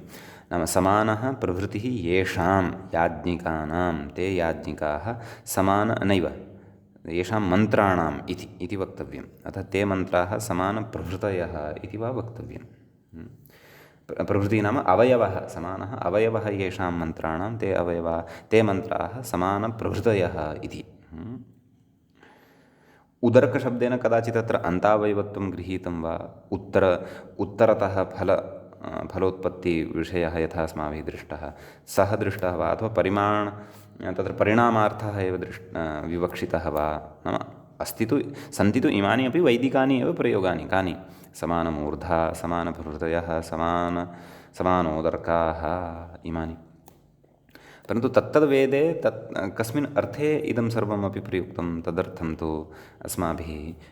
नाम समानः प्रभृतिः येषां याज्ञिकानां, ते याज्ञिकाः समान नैव येषां मन्त्राणाम् इति वक्तव्यम्। अतः ते मन्त्राः समानप्रभृतयः इति वा वक्तव्यम्। प्रभृतिः नाम अवयवः, समानः अवयवः येषां मन्त्राणां ते मन्त्राः समानप्रभृतयः इति। उदर्कशब्देन कदाचित् अत्र अन्तावयवत्वं गृहीतं वा, उत्तरतः फलोत्पत्तिविषयः यथा अस्माभिः दृष्टः सः दृष्टः वा, अथवा तत्र परिणामार्थः एव विवक्षितः वा। नाम सन्ति तु इमानि अपि वैदिकानि एव प्रयोगानि, कानि समानमूर्धा, समानप्रभृतयः, समानोदर्काः इमानि। परन्तु तत्तद्वेदे कस्मिन् अर्थे इदं सर्वमपि प्रयुक्तं तदर्थं तु अस्माभिः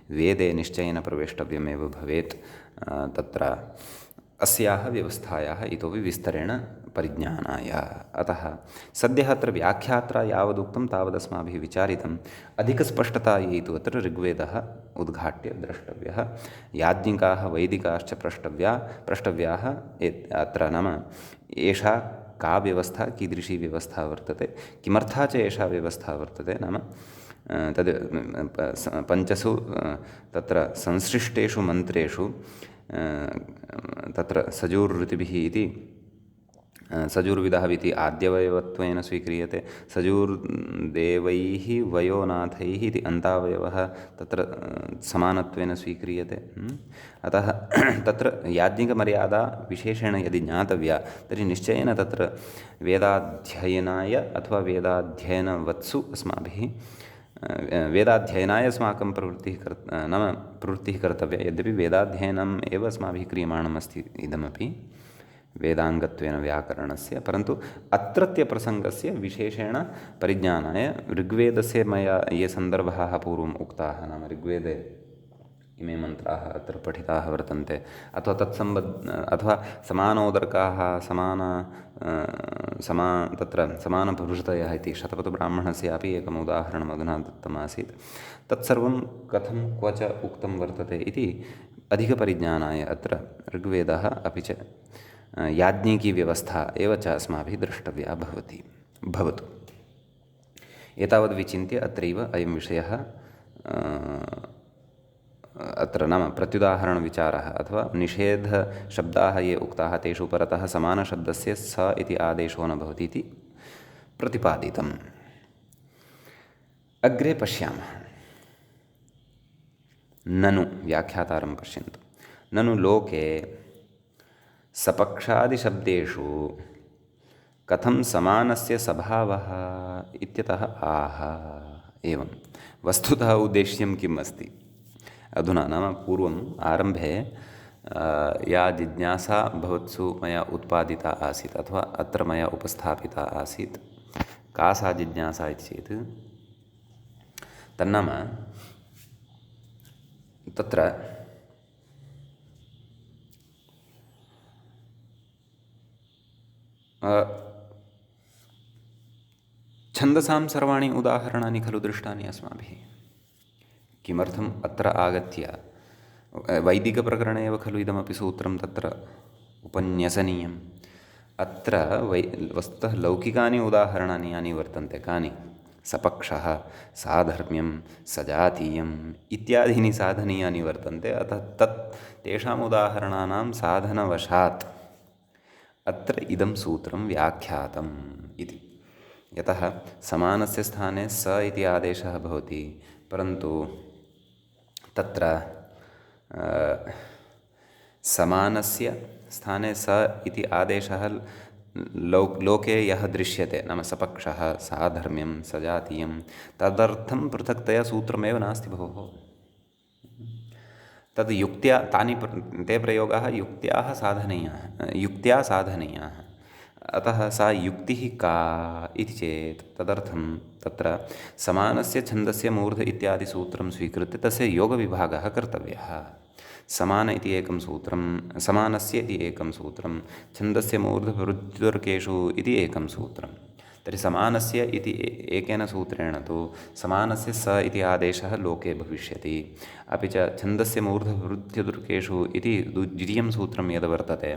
वेदे निश्चयेन प्रवेष्टव्यमेव भवेत्, तत्र अस्याः व्यवस्थायाः इतोपि विस्तरेण परिज्ञानाय। अतः सद्यः अत्र व्याख्यात्रा यावदुक्तं तावदस्माभिः विचारितम्। अधिकस्पष्टतायै तु अत्र ऋग्वेदः उद्घाट्य द्रष्टव्यः, याज्ञिकाः वैदिकाश्च प्रष्टव्याः। अत्र नाम एषा का व्यवस्था, कीदृशी व्यवस्था वर्तते, किमर्था च एषा व्यवस्था वर्तते, नाम तद् पञ्चसु तत्र संसृष्टेषु मन्त्रेषु तत्र सजूर्ऋतिभिः इति सजुर्विधः इति आद्यवयवत्वेन स्वीक्रियते, सजुर्देवैः वयोनाथैः इति अन्तावयवः तत्र समानत्वेन स्वीक्रियते। अतः तत्र याज्ञिकमर्यादा विशेषेण यदि ज्ञातव्या तर्हि निश्चयेन तत्र वेदाध्ययनाय अथवा वेदाध्ययनवत्सु अस्माभिः वेदाध्ययनाय अस्माकं प्रवृत्तिः कर्तव्या। यद्यपि वेदाध्ययनम् एव अस्माभिः क्रियमाणम् अस्ति इदमपि वेदाङ्गत्वेन व्याकरणस्य, परन्तु अत्रत्य प्रसङ्गस्य विशेषेण परिज्ञानाय ऋग्वेदस्य मया ये सन्दर्भाः पूर्वम् उक्ताः, नाम ऋग्वेदे इमे मन्त्राः अत्र पठिताः वर्तन्ते, अथवा समानोदर्काः तत्र समानप्रभृतयः इति शतपथब्राह्मणस्यापि एकम् उदाहरणम् अधुना दत्तमासीत्। तत्सर्वं कथं क्व च उक्तं वर्तते इति अधिकपरिज्ञानाय अत्र ऋग्वेदः अपि च याज्ञिकी व्यवस्था एव च अस्माभिः द्रष्टव्या भवतु। एतावद्विचिन्त्य अत्रैव अयं विषयः अत्र नाम प्रत्युदाहरणविचारः अथवा निषेधशब्दाः ये उक्ताः तेषु परतः समानशब्दस्य स इति आदेशो न भवति इति प्रतिपादितम्। अग्रे पश्यामः। ननु व्याख्यातारं पश्यन्तु। ननु लोके सपक्षादिशब्देषु कथं समानस्य स्वभावः इत्यतः आह। एवं वस्तुतः उद्देश्यं किम् अस्ति अधुना, नाम पूर्वम् आरम्भे या जिज्ञासा भवत्सु मया उत्पादिता आसीत् अथवा अत्र मया उपस्थापिता आसीत्, का सा जिज्ञासा इति चेत् तन्नाम तत्र छन्दसां सर्वाणि उदाहरणानि खलु दृष्टानि अस्माभिः। किमर्थम् अत्र आगत्य वैदिकप्रकरणे एव खलु इदमपि सूत्रं तत्र उपन्यसनीयम्। अत्र वस्तुतः लौकिकानि उदाहरणानि यानि वर्तन्ते, कानि सपक्षः, साधर्म्यं, सजातीयम् इत्यादीनि साधनीयानि वर्तन्ते। अतः तेषाम् उदाहरणानां साधनवशात् अत्र इदं सूत्रं व्याख्यातम् इति। यतः समानस्य स्थाने स इति आदेशः भवति, परन्तु तत्र समानस्य स्थाने स इति आदेशः लोके यः दृश्यते, नाम सपक्षः, साधर्म्यं, सजातीयं, तदर्थं पृथक्तया सूत्रमेव नास्ति भोः। तद् युक्त्या ते प्रयोगाः युक्त्या साधनीयाः। अतः सा युक्तिः का इति चेत् तदर्थं तत्र समानस्य छन्दस्य मूर्ध इत्यादि सूत्रं स्वीकृत्य तस्य योगविभागः कर्तव्यः। समान इति एकं सूत्रं, समानस्य इति एकं सूत्रं, छन्दस्य मूर्धवृद्धिर्केषु इति एकं सूत्रं। तर्हि समानस्य इति एकेन सूत्रेण तु समानस्य स इति आदेशः लोके भविष्यति। अपि च छन्दस्य मूर्धवृद्धिर्केषु इति द्वितीयं सूत्रं यद् वर्तते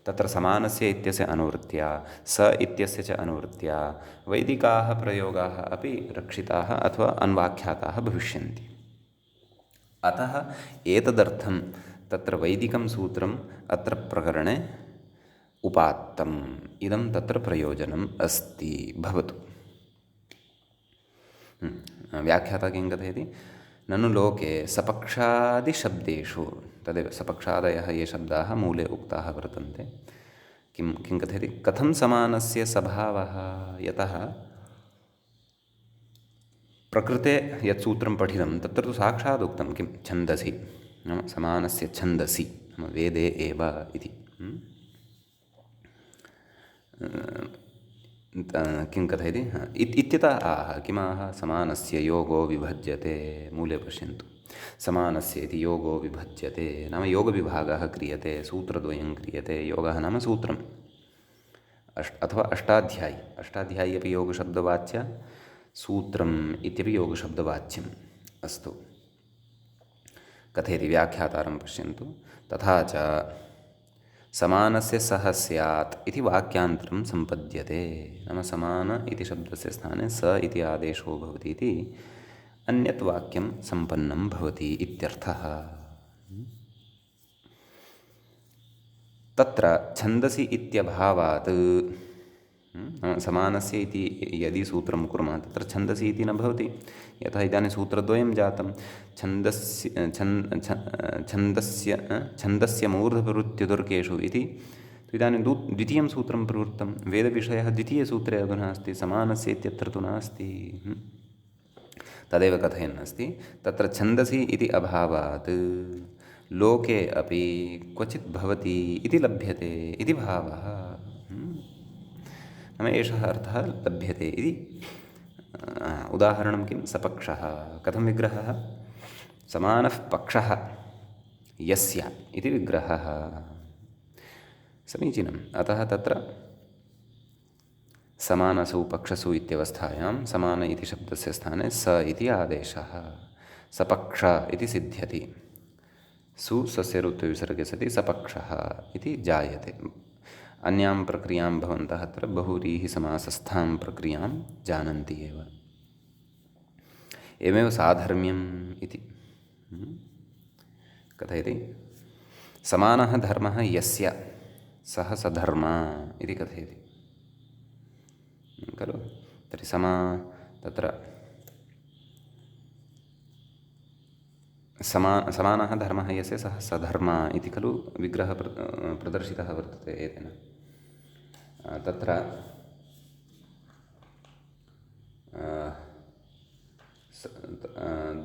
तत्र समानस्य इत्यस्य अनुवृत्त्या स इत्यस्य च अनुवृत्त्या वैदिकाः प्रयोगाः अपि रक्षिताः अथवा अन्वाख्याताः भविष्यन्ति। अतः एतदर्थं तत्र वैदिकं सूत्रम् अत्र प्रकरणे उपात्तम् इदं तत्र प्रयोजनम् अस्ति भवतु। व्याख्याता किं कथयति? ननु लोके सपक्षादिशब्देषु, तदेव सपक्षादयः ये शब्दाः मूले उक्ताः वर्तन्ते, किं कथयति? कथं समानस्य स्वभावः? यतः प्रकृते यत् सूत्रं पठितं तत्र तु साक्षात् उक्तं किं छन्दसि, नाम समानस्य छन्दसि, नाम वेदे एव इति। किं कथयति? इत्यतः आह किमाह? समानस्य योगो विभज्यते, मूले पश्यन्तु, समानस्य इति योगो विभज्यते नाम योगविभागः क्रियते, सूत्रद्वयं क्रियते। योगः नाम सूत्रम् अथवा अष्टाध्यायी, अष्टाध्यायी अपि योगशब्दवाच्या, सूत्रम् इत्यपि योगशब्दवाच्यम्। अस्तु, कथयति व्याख्यातारं पश्यन्तु। तथा च समानस्य सह स्यात् इति वाक्यान्तरं सम्पद्यते, नाम समान इति शब्दस्य स्थाने स इति आदेशो भवति इति अन्यत् वाक्यं सम्पन्नं भवति इत्यर्थः। तत्र छन्दसि इत्यभावात् समानस्य इति यदि सूत्रं कुर्मः तत्र छन्दसि इति न भवति, यतः इदानीं सूत्रद्वयं जातं। छन्दस्य मूर्धप्रवृत्त्यदुर्केषु इति इदानीं द्वितीयं सूत्रं प्रवृत्तं। वेदविषयः द्वितीयसूत्रे अधुना अस्ति, समानस्य इत्यत्र तु नास्ति। तदेव कथयन् अस्ति, तत्र छन्दसि इति अभावात् लोके अपि क्वचित् भवति इति लभ्यते इति भावः। नाम एषः अर्थः लभ्यते इति। उदाहरणं किं? सपक्षः। कथं विग्रहः? समानः पक्षः यस्य इति विग्रहः। समीचीनम्। अतः तत्र समानसु पक्षसु इत्यवस्थायां समान इति शब्दस्य स्थाने स इति आदेशः, सपक्ष इति सिद्ध्यति। सु स्वस्य ऋत्वविसर्गे सति सपक्षः इति जायते। अन्यां प्रक्रियां भवन्तः अत्र बहुव्रीहिसमासस्थां प्रक्रियां जानन्ति एव। एवमेव साधर्म्यम् इति कथयति? समानः धर्मः यस्य सः सधर्मा इति कथयति खलु। तर्हि तत्र समानः धर्मः यस्य सः सधर्मा इति खलु विग्रहः प्रदर्शितः वर्तते एतेन। तत्र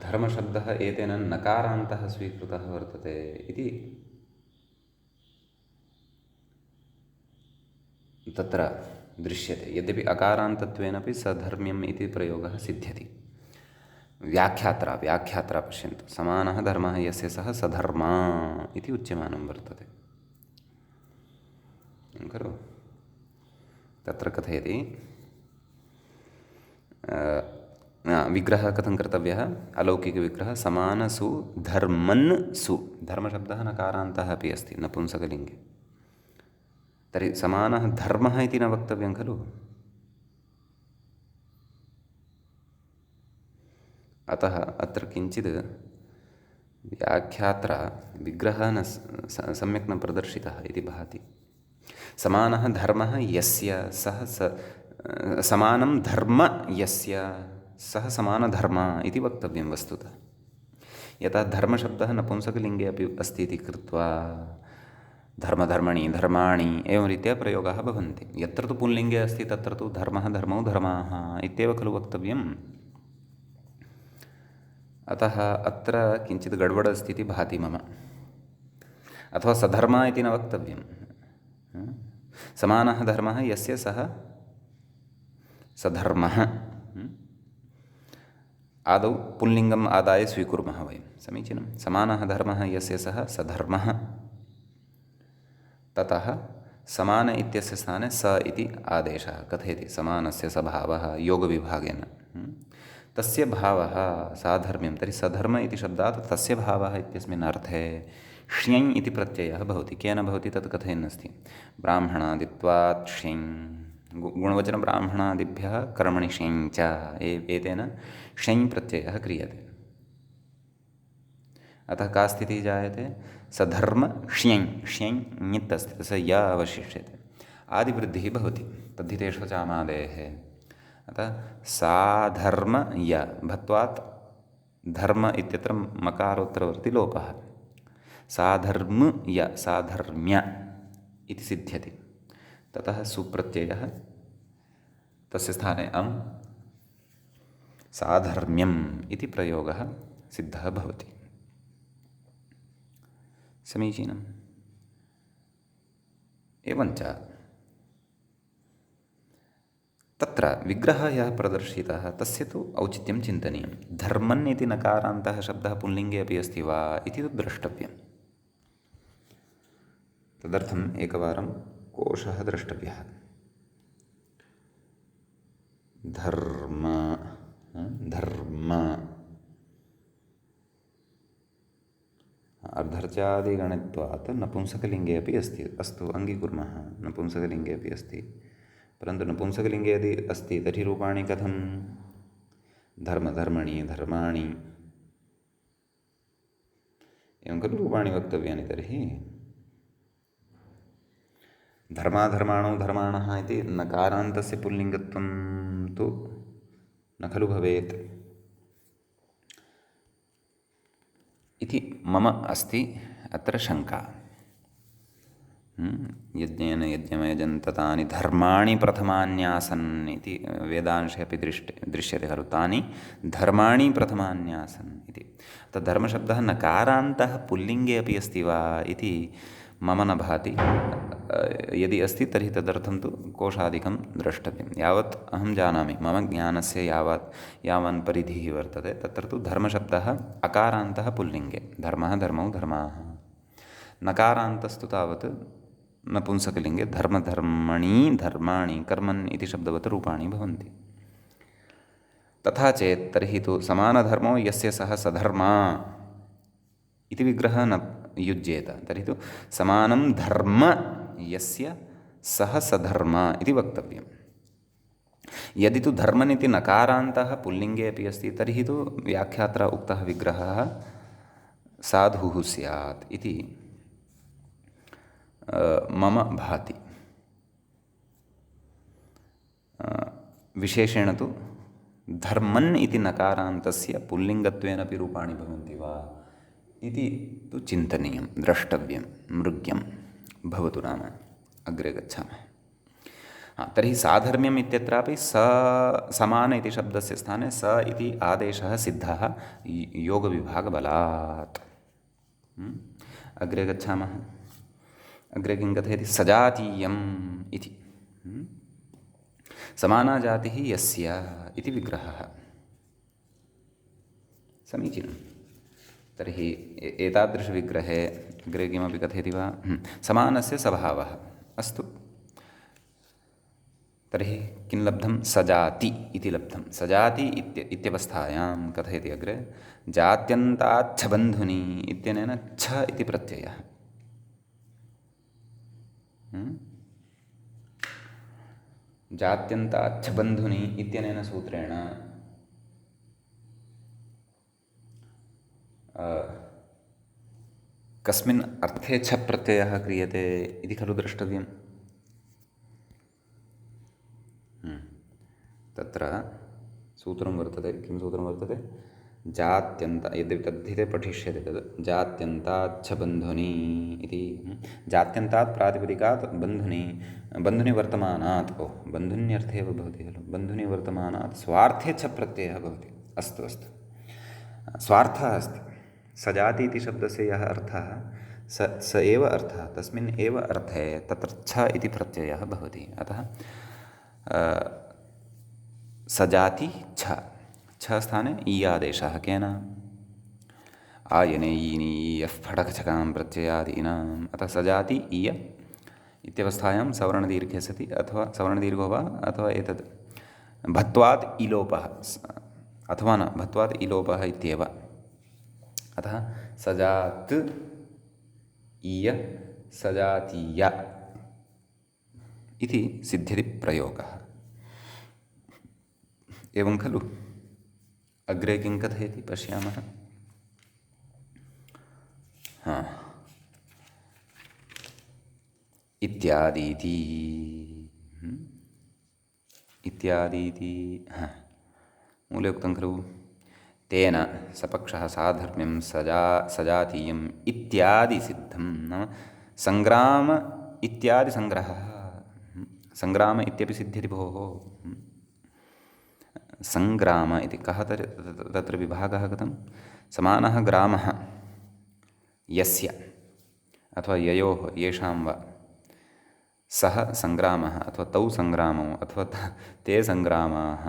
धर्मशब्दः एतेन नकारान्तः स्वीकृतः वर्तते इति तत्र दृश्यते। यद्यपि अकारान्तत्वेनापि सधर्म्यम् इति प्रयोगः सिद्ध्यति। व्याख्यात्रा पश्यन्तु, समानः धर्मः यस्य सः सधर्मा इति उच्यमानं वर्तते खलु। तत्र कथयति विग्रहः कथं कर्तव्यः? अलौकिकविग्रहः समानसु धर्मन् सु, धर्मशब्दः नकारान्तः अपि अस्ति नपुंसकलिङ्गे। तर्हि समानः धर्मः इति न वक्तव्यं खलु। अतः अत्र किञ्चित् व्याख्यात्रा विग्रहः न सम्यक् न प्रदर्शितः इति भाति। समानः धर्मः यस्य सः समानं धर्म यस्य सः समानधर्मा इति वक्तव्यं वस्तुतः। यतः धर्मशब्दः नपुंसकलिङ्गे अपि अस्ति इति कृत्वा धर्मधर्मणि धर्माणि एवं रीत्या प्रयोगाः भवन्ति। यत्र तु पुल्लिङ्गे अस्ति तत्र तु धर्मः धर्मौ धर्माः इत्येव खलु वक्तव्यम्। अतः अत्र किञ्चित् गडबड अस्ति इति भाति मम। अथवा सधर्मा इति न वक्तव्यं। समानः धर्मः यस्य सः सधर्मः आदौ पुल्लिङ्गम् आदाय स्वीकुर्मः वयं। समीचीनं। समानः धर्मः यस्य सः सधर्मः। ततः समान इत्यस्य स्थाने स इति आदेशः कथयति। समानस्य स्वभावः योगविभागेन। तस्य भावः साधर्म्यं। तर्हि सधर्म इति शब्दात् तस्य भावः इत्यस्मिन् अर्थे श्ञञ् इति प्रत्ययः भवति। केन भवति तत् कथयन्नस्ति। ब्राह्मणादित्वात् श्ञञ्। गुणवचनब्राह्मणादिभ्यः कर्मणि श्ञञ् च एतेन श्ञञ् प्रत्ययः क्रियते। अतः का स्थितिः जायते। सधर्म श्ञञ्। श्ञञ् ङित् अस्ति, तस्य य अवशिष्यते, आदिवृद्धिः भवति तद्धितेषु चामादेः। अतः साधर्म य भत्वात् धर्म इत्यत्र मकारोत्तरवर्ति लोपः। साधर्म य साधर्म्य इति सिद्ध्यति। ततः सुप्रत्ययः तस्य स्थाने अम् साधर्म्यम् इति प्रयोगः सिद्धः भवति। समीचीनम्। एवञ्च तत्र विग्रहः यः प्रदर्शितः तस्य तु औचित्यं चिन्तनीयं। धर्मन् इति नकारान्तः शब्दः पुल्लिङ्गे अपि अस्ति वा इति तु द्रष्टव्यं। तदर्थम् एकवारं कोशः द्रष्टव्यः। धर्म धर्म अर्धर्चादिगणत्वात् नपुंसकलिङ्गे अपि अस्ति। अस्तु, अङ्गीकुर्मः, नपुंसकलिङ्गे अपि अस्ति। परन्तु नपुंसकलिङ्गे यदि अस्ति तर्हि रूपाणि कथं। धर्म धर्मणि धर्माणि एवं खलु रूपाणि वक्तव्यानि। तर्हि धर्माधर्माणौ धर्माणः इति नकारान्तस्य पुल्लिङ्गत्वं तु न खलु भवेत् इति मम अस्ति अत्र शङ्का। यज्ञेन यज्ञमयजन्त तानि धर्माणि प्रथमान्यासन् इति वेदांशे अपि दृश्यते खलु। तानि धर्माणि प्रथमान्यासन् इति। तद्धर्मशब्दः नकारान्तः पुल्लिङ्गे अपि अस्ति वा इति मम न भाति। यदि अस्ति तर्हि तदर्थं तु कोशादिकं द्रष्टव्यं। यावत् अहं जानामि, मम ज्ञानस्य यावन् परिधिः वर्तते, तत्र तु धर्मशब्दः अकारान्तः पुल्लिङ्गे। धर्मः धर्मौ धर्माः। नकारान्तस्तु तावत् नपुंसकलिङ्गे धर्मधर्मणि धर्माणि कर्मन् इति शब्दवत् रूपाणि भवन्ति। तथा चेत् तर्हि तु समानधर्मो यस्य सः सधर्मा इति विग्रहः न युज्येत। तर्हि तु समानं धर्म यस्य सः सधर्म इति वक्तव्यं। यदि तु धर्मन् इति नकारान्तः पुल्लिङ्गे अपि अस्ति तर्हि तु व्याख्यात्रा उक्तः विग्रहः साधुः स्यात् इति मम भाति। विशेषेण तु धर्मन् इति नकारान्तस्य पुल्लिङ्गत्वेन अपि रूपाणि भवन्ति वा इति तु चिन्तनीयं, द्रष्टव्यं, मृग्यं भवतु। नाम अग्रे गच्छामः। तर्हि साधर्म्यम् इत्यत्रापि समान इति शब्दस्य स्थाने स इति आदेशः सिद्धः योगविभागबलात्। अग्रे गच्छामः। अग्रे किं कथयति। सजातीयम् इति। समाना जातिः यस्य इति विग्रहः। समीचीनं। तर्हि एतादृशविग्रहे अग्रे किमपि कथयति वा। समानस्य स्वभावः। अस्तु, तर्हि किं लब्धं। सजाति इति लब्धं। सजाति इत्यवस्थायां कथयति अग्रे। जात्यन्ताच्छबन्धुनि इत्यनेन छ इति प्रत्ययः। जात्यन्ताच्छबन्धुनि इत्यनेन सूत्रेण कस्मिन् अर्थे छ प्रत्ययः क्रियते इति खलु द्रष्टव्यं। तत्र सूत्रं वर्तते। किं सूत्रं वर्तते। जात्यन्त यद्यपि तद्धिते पठिष्यते तद् जात्यन्ताच्छबन्धुनि इति। जात्यन्तात् प्रातिपदिकात् बन्धुनि वर्तमानात् बन्धुन्यर्थे एव भवति खलु। बन्धुनि वर्तमानात् स्वार्थे छ प्रत्ययः भवति। अस्तु अस्तु, स्वार्थः अस्ति। सजाति इति शब्दस्य यः अर्थः स एव अर्थः। तस्मिन् एव अर्थे तत्र छ इति प्रत्ययः भवति। अतः सजाति छ। छ स्थाने इ आदेशः केन आयने ईनि ईयः फटकचकां प्रत्ययादीनाम् अतः सजाति ईय इत्यवस्थायां सवर्णदीर्घे सति अथवा सवर्णदीर्घो वा अथवा एतद् भत्वात् इलोपः अथवा न भत्वात् इलोपः इत्येव अतः सजात् ईय सजातीय इति सिद्ध्यति प्रयोगः। एवं खलु अग्रे किं कथयति पश्यामः। इत्यादीति इत्यादीति मूले उक्तं खलु तेन सपक्षः साधर्म्यं सजातीयम् इत्यादि सिद्धं नाम सङ्ग्राम इत्यादि सङ्ग्रहः सङ्ग्राम इत्यपि सिद्ध्यति भोः सङ्ग्राम इति कः तत्र विभागः कथं समानः ग्रामः यस्य अथवा ययोः येषां वा सः सङ्ग्रामः अथवा तौ सङ्ग्रामौ अथवा ते सङ्ग्रामाः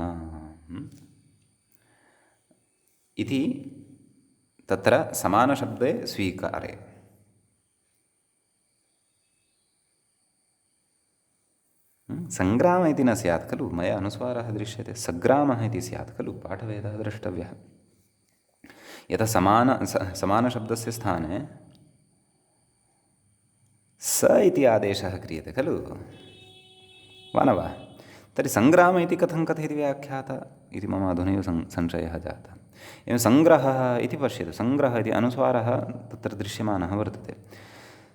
इति तत्र समानशब्दे स्वीकारे। सङ्ग्राम इति न स्यात् खलु मया अनुस्वारः दृश्यते सग्रामः इति स्यात् खलु पाठभेदः द्रष्टव्यः। यतः समानशब्दस्य स्थाने स इति आदेशः क्रियते खलु वा न वा तर्हि सङ्ग्राम इति कथं कथयति व्याख्याता इति मम अधुनैव संशयः जातः। एवं सङ्ग्रहः इति पश्यतु सङ्ग्रहः इति अनुस्वारः तत्र दृश्यमानः वर्तते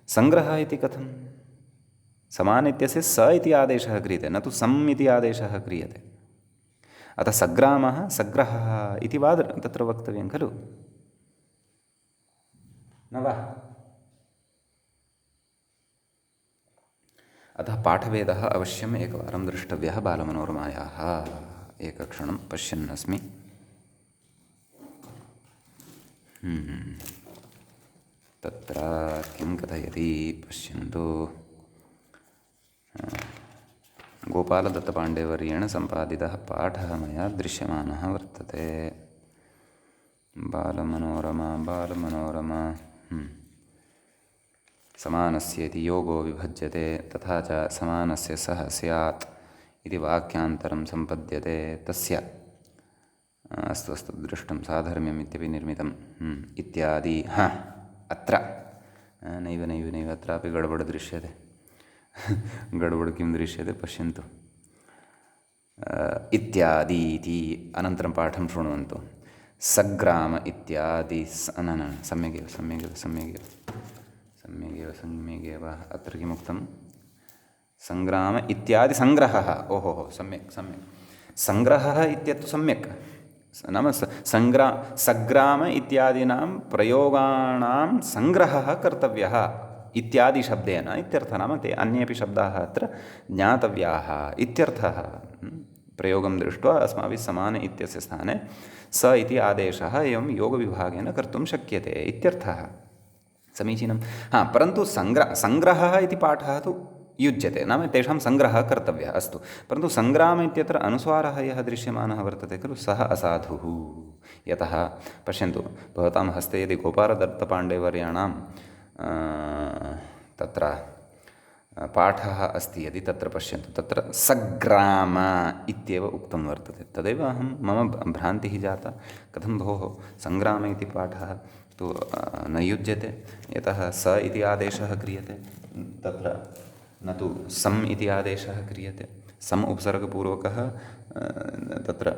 सङ्ग्रहः इति कथं समान इत्यस्य स इति आदेशः क्रियते न तु सम् इति आदेशः क्रियते अतः सग्रामः सग्रहः इति वा तत्र वक्तव्यं खलु न वा। अतः पाठभेदः अवश्यम् एकवारं द्रष्टव्यः बालमनोरमायाः। एकक्षणं पश्यन्नस्मि। तत्र किं कथयति पश्यन्तु। गोपालदत्तपाण्डेवर्येण सम्पादितः पाठः मया दृश्यमानः वर्तते। बालमनोरमा समानस्य इति योगो विभज्यते तथा च समानस्य सह स्यात् इति वाक्यान्तरं सम्पद्यते तस्य अस्तु अस्तु दृष्टं साधर्म्यम् इत्यपि निर्मितम् इत्यादि अत्र नैव नैव नैव अत्रापि गडबड दृश्यते गडबड किं दृश्यते पश्यन्तु। इत्यादि इति अनन्तरं पाठं शृण्वन्तु। सग्राम इत्यादि न न सम्यगेव सम्यगेव सम्यगेव सम्यगेव सम्यगेव अत्र किमुक्तं सङ्ग्राम इत्यादि सङ्ग्रहः ओहो सम्यक् सम्यक् सङ्ग्रहः इत्यतु सम्यक् नाम सग्राम इत्यादीनां प्रयोगाणां सङ्ग्रहः कर्तव्यः इत्यादि शब्देन इत्यर्थः। नाम ते अन्येपि शब्दाः अत्र ज्ञातव्याः इत्यर्थः। प्रयोगं दृष्ट्वा अस्माभिः समान इत्यस्य स्थाने स इति आदेशः एवं योगविभागेन कर्तुं शक्यते इत्यर्थः। समीचीनं। परन्तु सङ्ग्रहः इति पाठः तु युज्यते नाम तेषां सङ्ग्रहः कर्तव्यः अस्तु। परन्तु सङ्ग्राम इत्यत्र अनुस्वारः यः दृश्यमानः वर्तते खलु सः असाधुः। यतः पश्यन्तु भवतां हस्ते यदि गोपालदत्तपाण्डेवर्याणां तत्र पाठः अस्ति यदि तत्र पश्यन्तु तत्र सग्राम इत्येव उक्तं वर्तते तदेव मम भ्रान्तिः जाता कथं भोः सङ्ग्राम इति पाठः तु न युज्यते यतः स इति आदेशः क्रियते तत्र न तु सम् इति आदेशः क्रियते। सम् उपसर्गपूर्वकः तत्र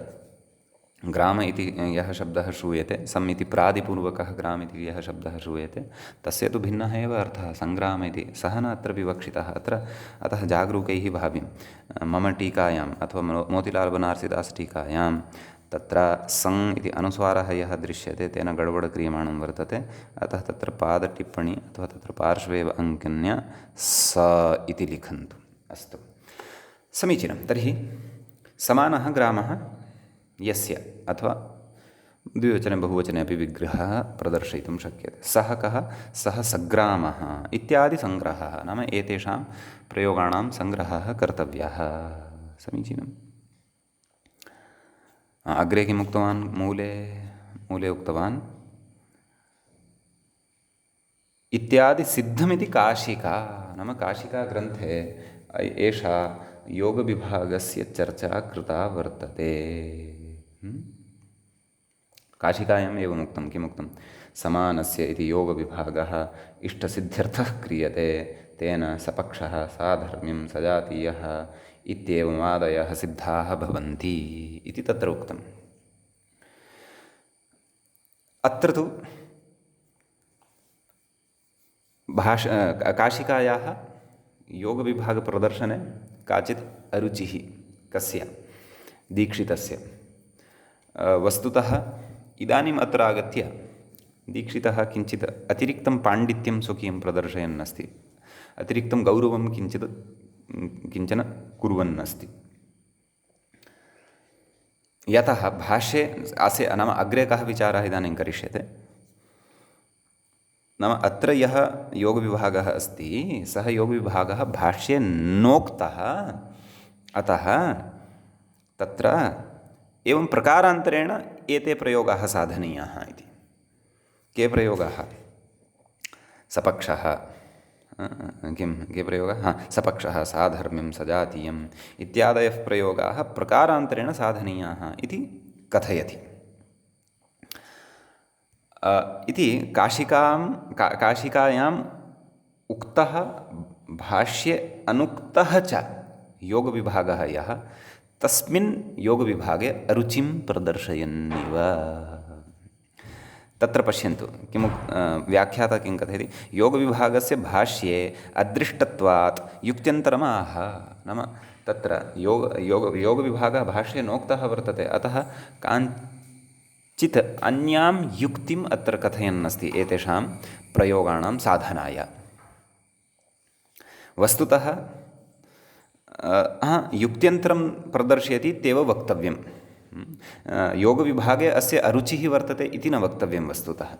ग्राम इति यः शब्दः श्रूयते सम् इति प्रादिपूर्वकः ग्राम इति यः शब्दः श्रूयते तस्य तु भिन्नः एव अर्थः सङ्ग्राम इति सः न अत्र विवक्षितः अत्र। अतः जागरूकैः भाव्यं मम टीकायाम् अथवा मोतिलाल् बनारसीदास् टीकायां तत्र सङ् इति अनुस्वारः यः दृश्यते तेन गडबड क्रियमाणं वर्तते। अतः तत्र पादटिप्पणी अथवा तत्र पार्श्वे एव अङ्कन्या स इति लिखन्तु। अस्तु समीचीनं। तर्हि समानः ग्रामः यस्य अथवा द्विवचने बहुवचने अपि विग्रहः प्रदर्शयितुं शक्यते। सः कः सः सग्रामः इत्यादि सङ्ग्रहः नाम एतेषां प्रयोगाणां सङ्ग्रहः कर्तव्यः। समीचीनम्। अग्रे किम् उक्तवान्? मूले मूले उक्तवान् इत्यादि सिद्धमिति काशिका, नाम काशिकाग्रन्थे एषा योगविभागस्य चर्चा कृता वर्तते। काशिकायाम् एवम् उक्तं, किमुक्तं? समानस्य इति योगविभागः इष्टसिद्ध्यर्थः क्रियते, तेन सपक्षः साधर्म्यं सजातीयः इत्येवमादयः सिद्धाः भवन्ति इति तत्र उक्तम्। अत्र तु काशिकायाः योगविभागप्रदर्शने काचित् अरुचिः, कस्य? दीक्षितस्य। वस्तुतः इदानीम् अत्र आगत्य दीक्षितः किञ्चित् अतिरिक्तं पाण्डित्यं स्वकीयं प्रदर्शयन् अस्ति, अतिरिक्तं गौरवं किञ्चन कुर्वन् अस्ति। यतः भाष्ये अस्य नाम अग्रे कः विचारः इदानीं करिष्यते, नाम अत्र यः योगविभागः अस्ति सः योगविभागः भाष्ये नोक्तः, अतः तत्र एवं प्रकारान्तरेण एते प्रयोगाः साधनीयाः इति। के प्रयोगाः? सपक्षः, के प्रयोगाः? सपक्षः साधर्म्यं सजातीयम् इत्यादयः प्रयोगाः प्रकारान्तरेण साधनीयाः इति कथयति। इति काशिकायाम् उक्तः भाष्ये अनुक्तः च योगविभागः यः, तस्मिन् योगविभागे अरुचिं प्रदर्शयन्निव। तत्र पश्यन्तु किं व्याख्याता किं कथयति? योगविभागस्य भाष्ये अदृष्टत्वात् युक्त्यन्तरमाह, नाम तत्र योगविभागः भाष्ये नोक्तः वर्तते, अतः काञ्चित् अन्यां युक्तिम् अत्र कथयन् अस्ति एतेषां प्रयोगाणां साधनाय। वस्तुतः युक्त्यन्तरं प्रदर्शयति इत्येव वक्तव्यं। योगविभागे अस्य अरुचिः वर्तते इति न वक्तव्यं। वस्तुतः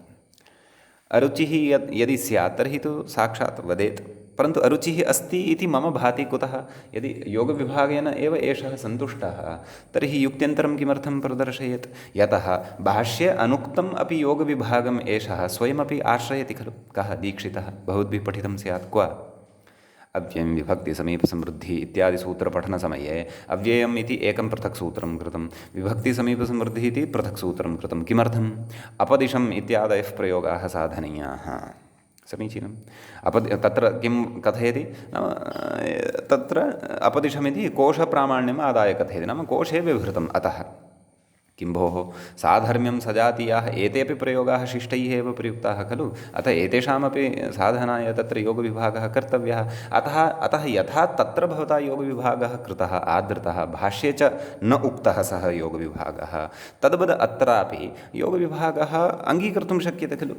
अरुचिः यदि स्यात् तर्हि तु साक्षात् वदेत्, परन्तु अरुचिः अस्ति इति मम भाति। कुतः? यदि योगविभागेन एव एषः सन्तुष्टः तर्हि युक्त्यन्तरं किमर्थं प्रदर्शयेत्? यतः भाष्ये अनुक्तम् अपि योगविभागम् एषः स्वयमपि आश्रयति खलु। कः? दीक्षितः। भवद्भिः पठितं स्यात्। क्व? अव्ययं विभक्ति समीपसमृद्धि इत्यादि सूत्रपठनसमये अव्ययम् इति एकं पृथक् सूत्रं कृतं, विभक्ति समीपसमृद्धिः इति पृथक् सूत्रं कृतं। किमर्थम्? अपदिशम् इत्यादयः प्रयोगाः साधनीयाः। समीचीनम्। तत्र किं कथयति? नाम तत्र अपदिशमिति कोशप्रामाण्यम् आदाय कथयति, नाम कोशे व्यवहृतम्। अतः किं भोः, साधर्म्यं सजातीयाः एतेपि प्रयोगाः शिष्टैः एव प्रयुक्ताः खलु, अतः एतेषामपि साधनाय तत्र योगविभागः कर्तव्यः। अतः यथा तत्र भवता योगविभागः कृतः आदृतः, भाष्ये च न उक्तः सः योगविभागः, तद्वद् अत्रापि योगविभागः अङ्गीकर्तुं शक्यते खलु।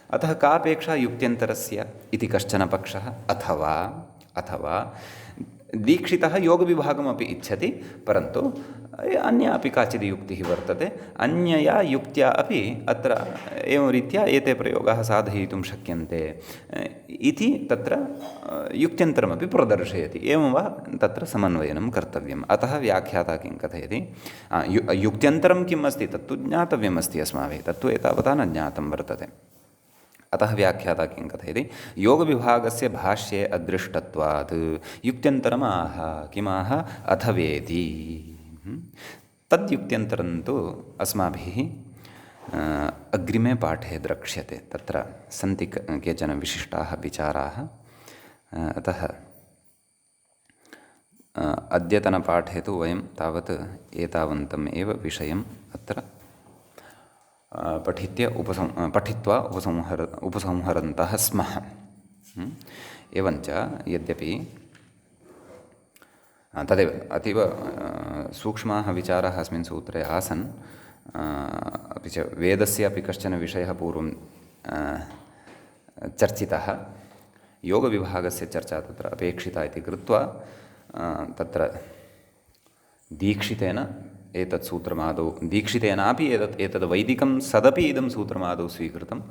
अतः का अपेक्षा युक्त्यन्तरस्य इति कश्चन पक्षः। अथवा दीक्षितः योगविभागमपि इच्छति, परन्तु अन्या अपि काचित् युक्तिः वर्तते, अन्यया युक्त्या अपि अत्र एवं रीत्या एते प्रयोगाः साधयितुं शक्यन्ते इति तत्र युक्त्यन्तरमपि प्रदर्शयति। एवं वा तत्र समन्वयनं कर्तव्यम्। अतः व्याख्याता किं कथयति? युक्त्यन्तरं किम् अस्ति तत्तु ज्ञातव्यमस्ति अस्माभिः, तत्तु एतावता न ज्ञातं वर्तते। अतः व्याख्याता किं कथयति? योगविभागस्य भाष्ये अदृष्टत्वात् युक्त्यन्तरमाह। किमाह? अथवेति। तद्युक्त्यन्तरं तु अस्माभिः अग्रिमे पाठे द्रक्ष्यते। तत्र सन्ति केचन विशिष्टाः विचाराः। अतः अद्यतनपाठे तु वयं तावत् एतावन्तम् एव विषयम् अत्र पठित्वा उपसंहरन्तः स्मः। एवञ्च यद्यपि तदेव अतीव सूक्ष्माः विचाराः अस्मिन् सूत्रे आसन्, अपि च वेदस्य अपि कश्चन विषयः पूर्वं चर्चितः, योगविभागस्य चर्चा तत्र अपेक्षिता इति कृत्वा तत्र दीक्षितेन एतत् सूत्रमादौ, दीक्षितेनापि एतद् वैदिकं सदपि इदं सूत्रमादौ स्वीकृतम्।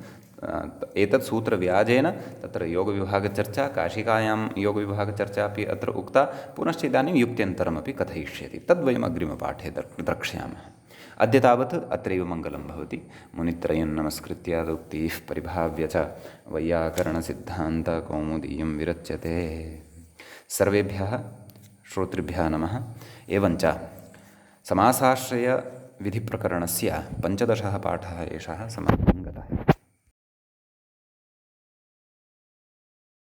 एतत् सूत्रव्याजेन तत्र योगविभागचर्चा, काशिकायां योगविभागचर्चा अपि अत्र उक्ता, पुनश्च इदानीं युक्त्यन्तरमपि कथयिष्यति। तद्वयम् अग्रिमपाठे द्रक्ष्यामः। अद्य तावत् अत्रैव मङ्गलं भवति। मुनित्रयं नमस्कृत्य उक्तिः परिभाव्य च वैयाकरणसिद्धान्तकौमुदीयं विरच्यते। सर्वेभ्यः श्रोतृभ्यः नमः। एवञ्च समासाश्रयविधिप्रकरणस्य 15 पाठः एषः समाप्तं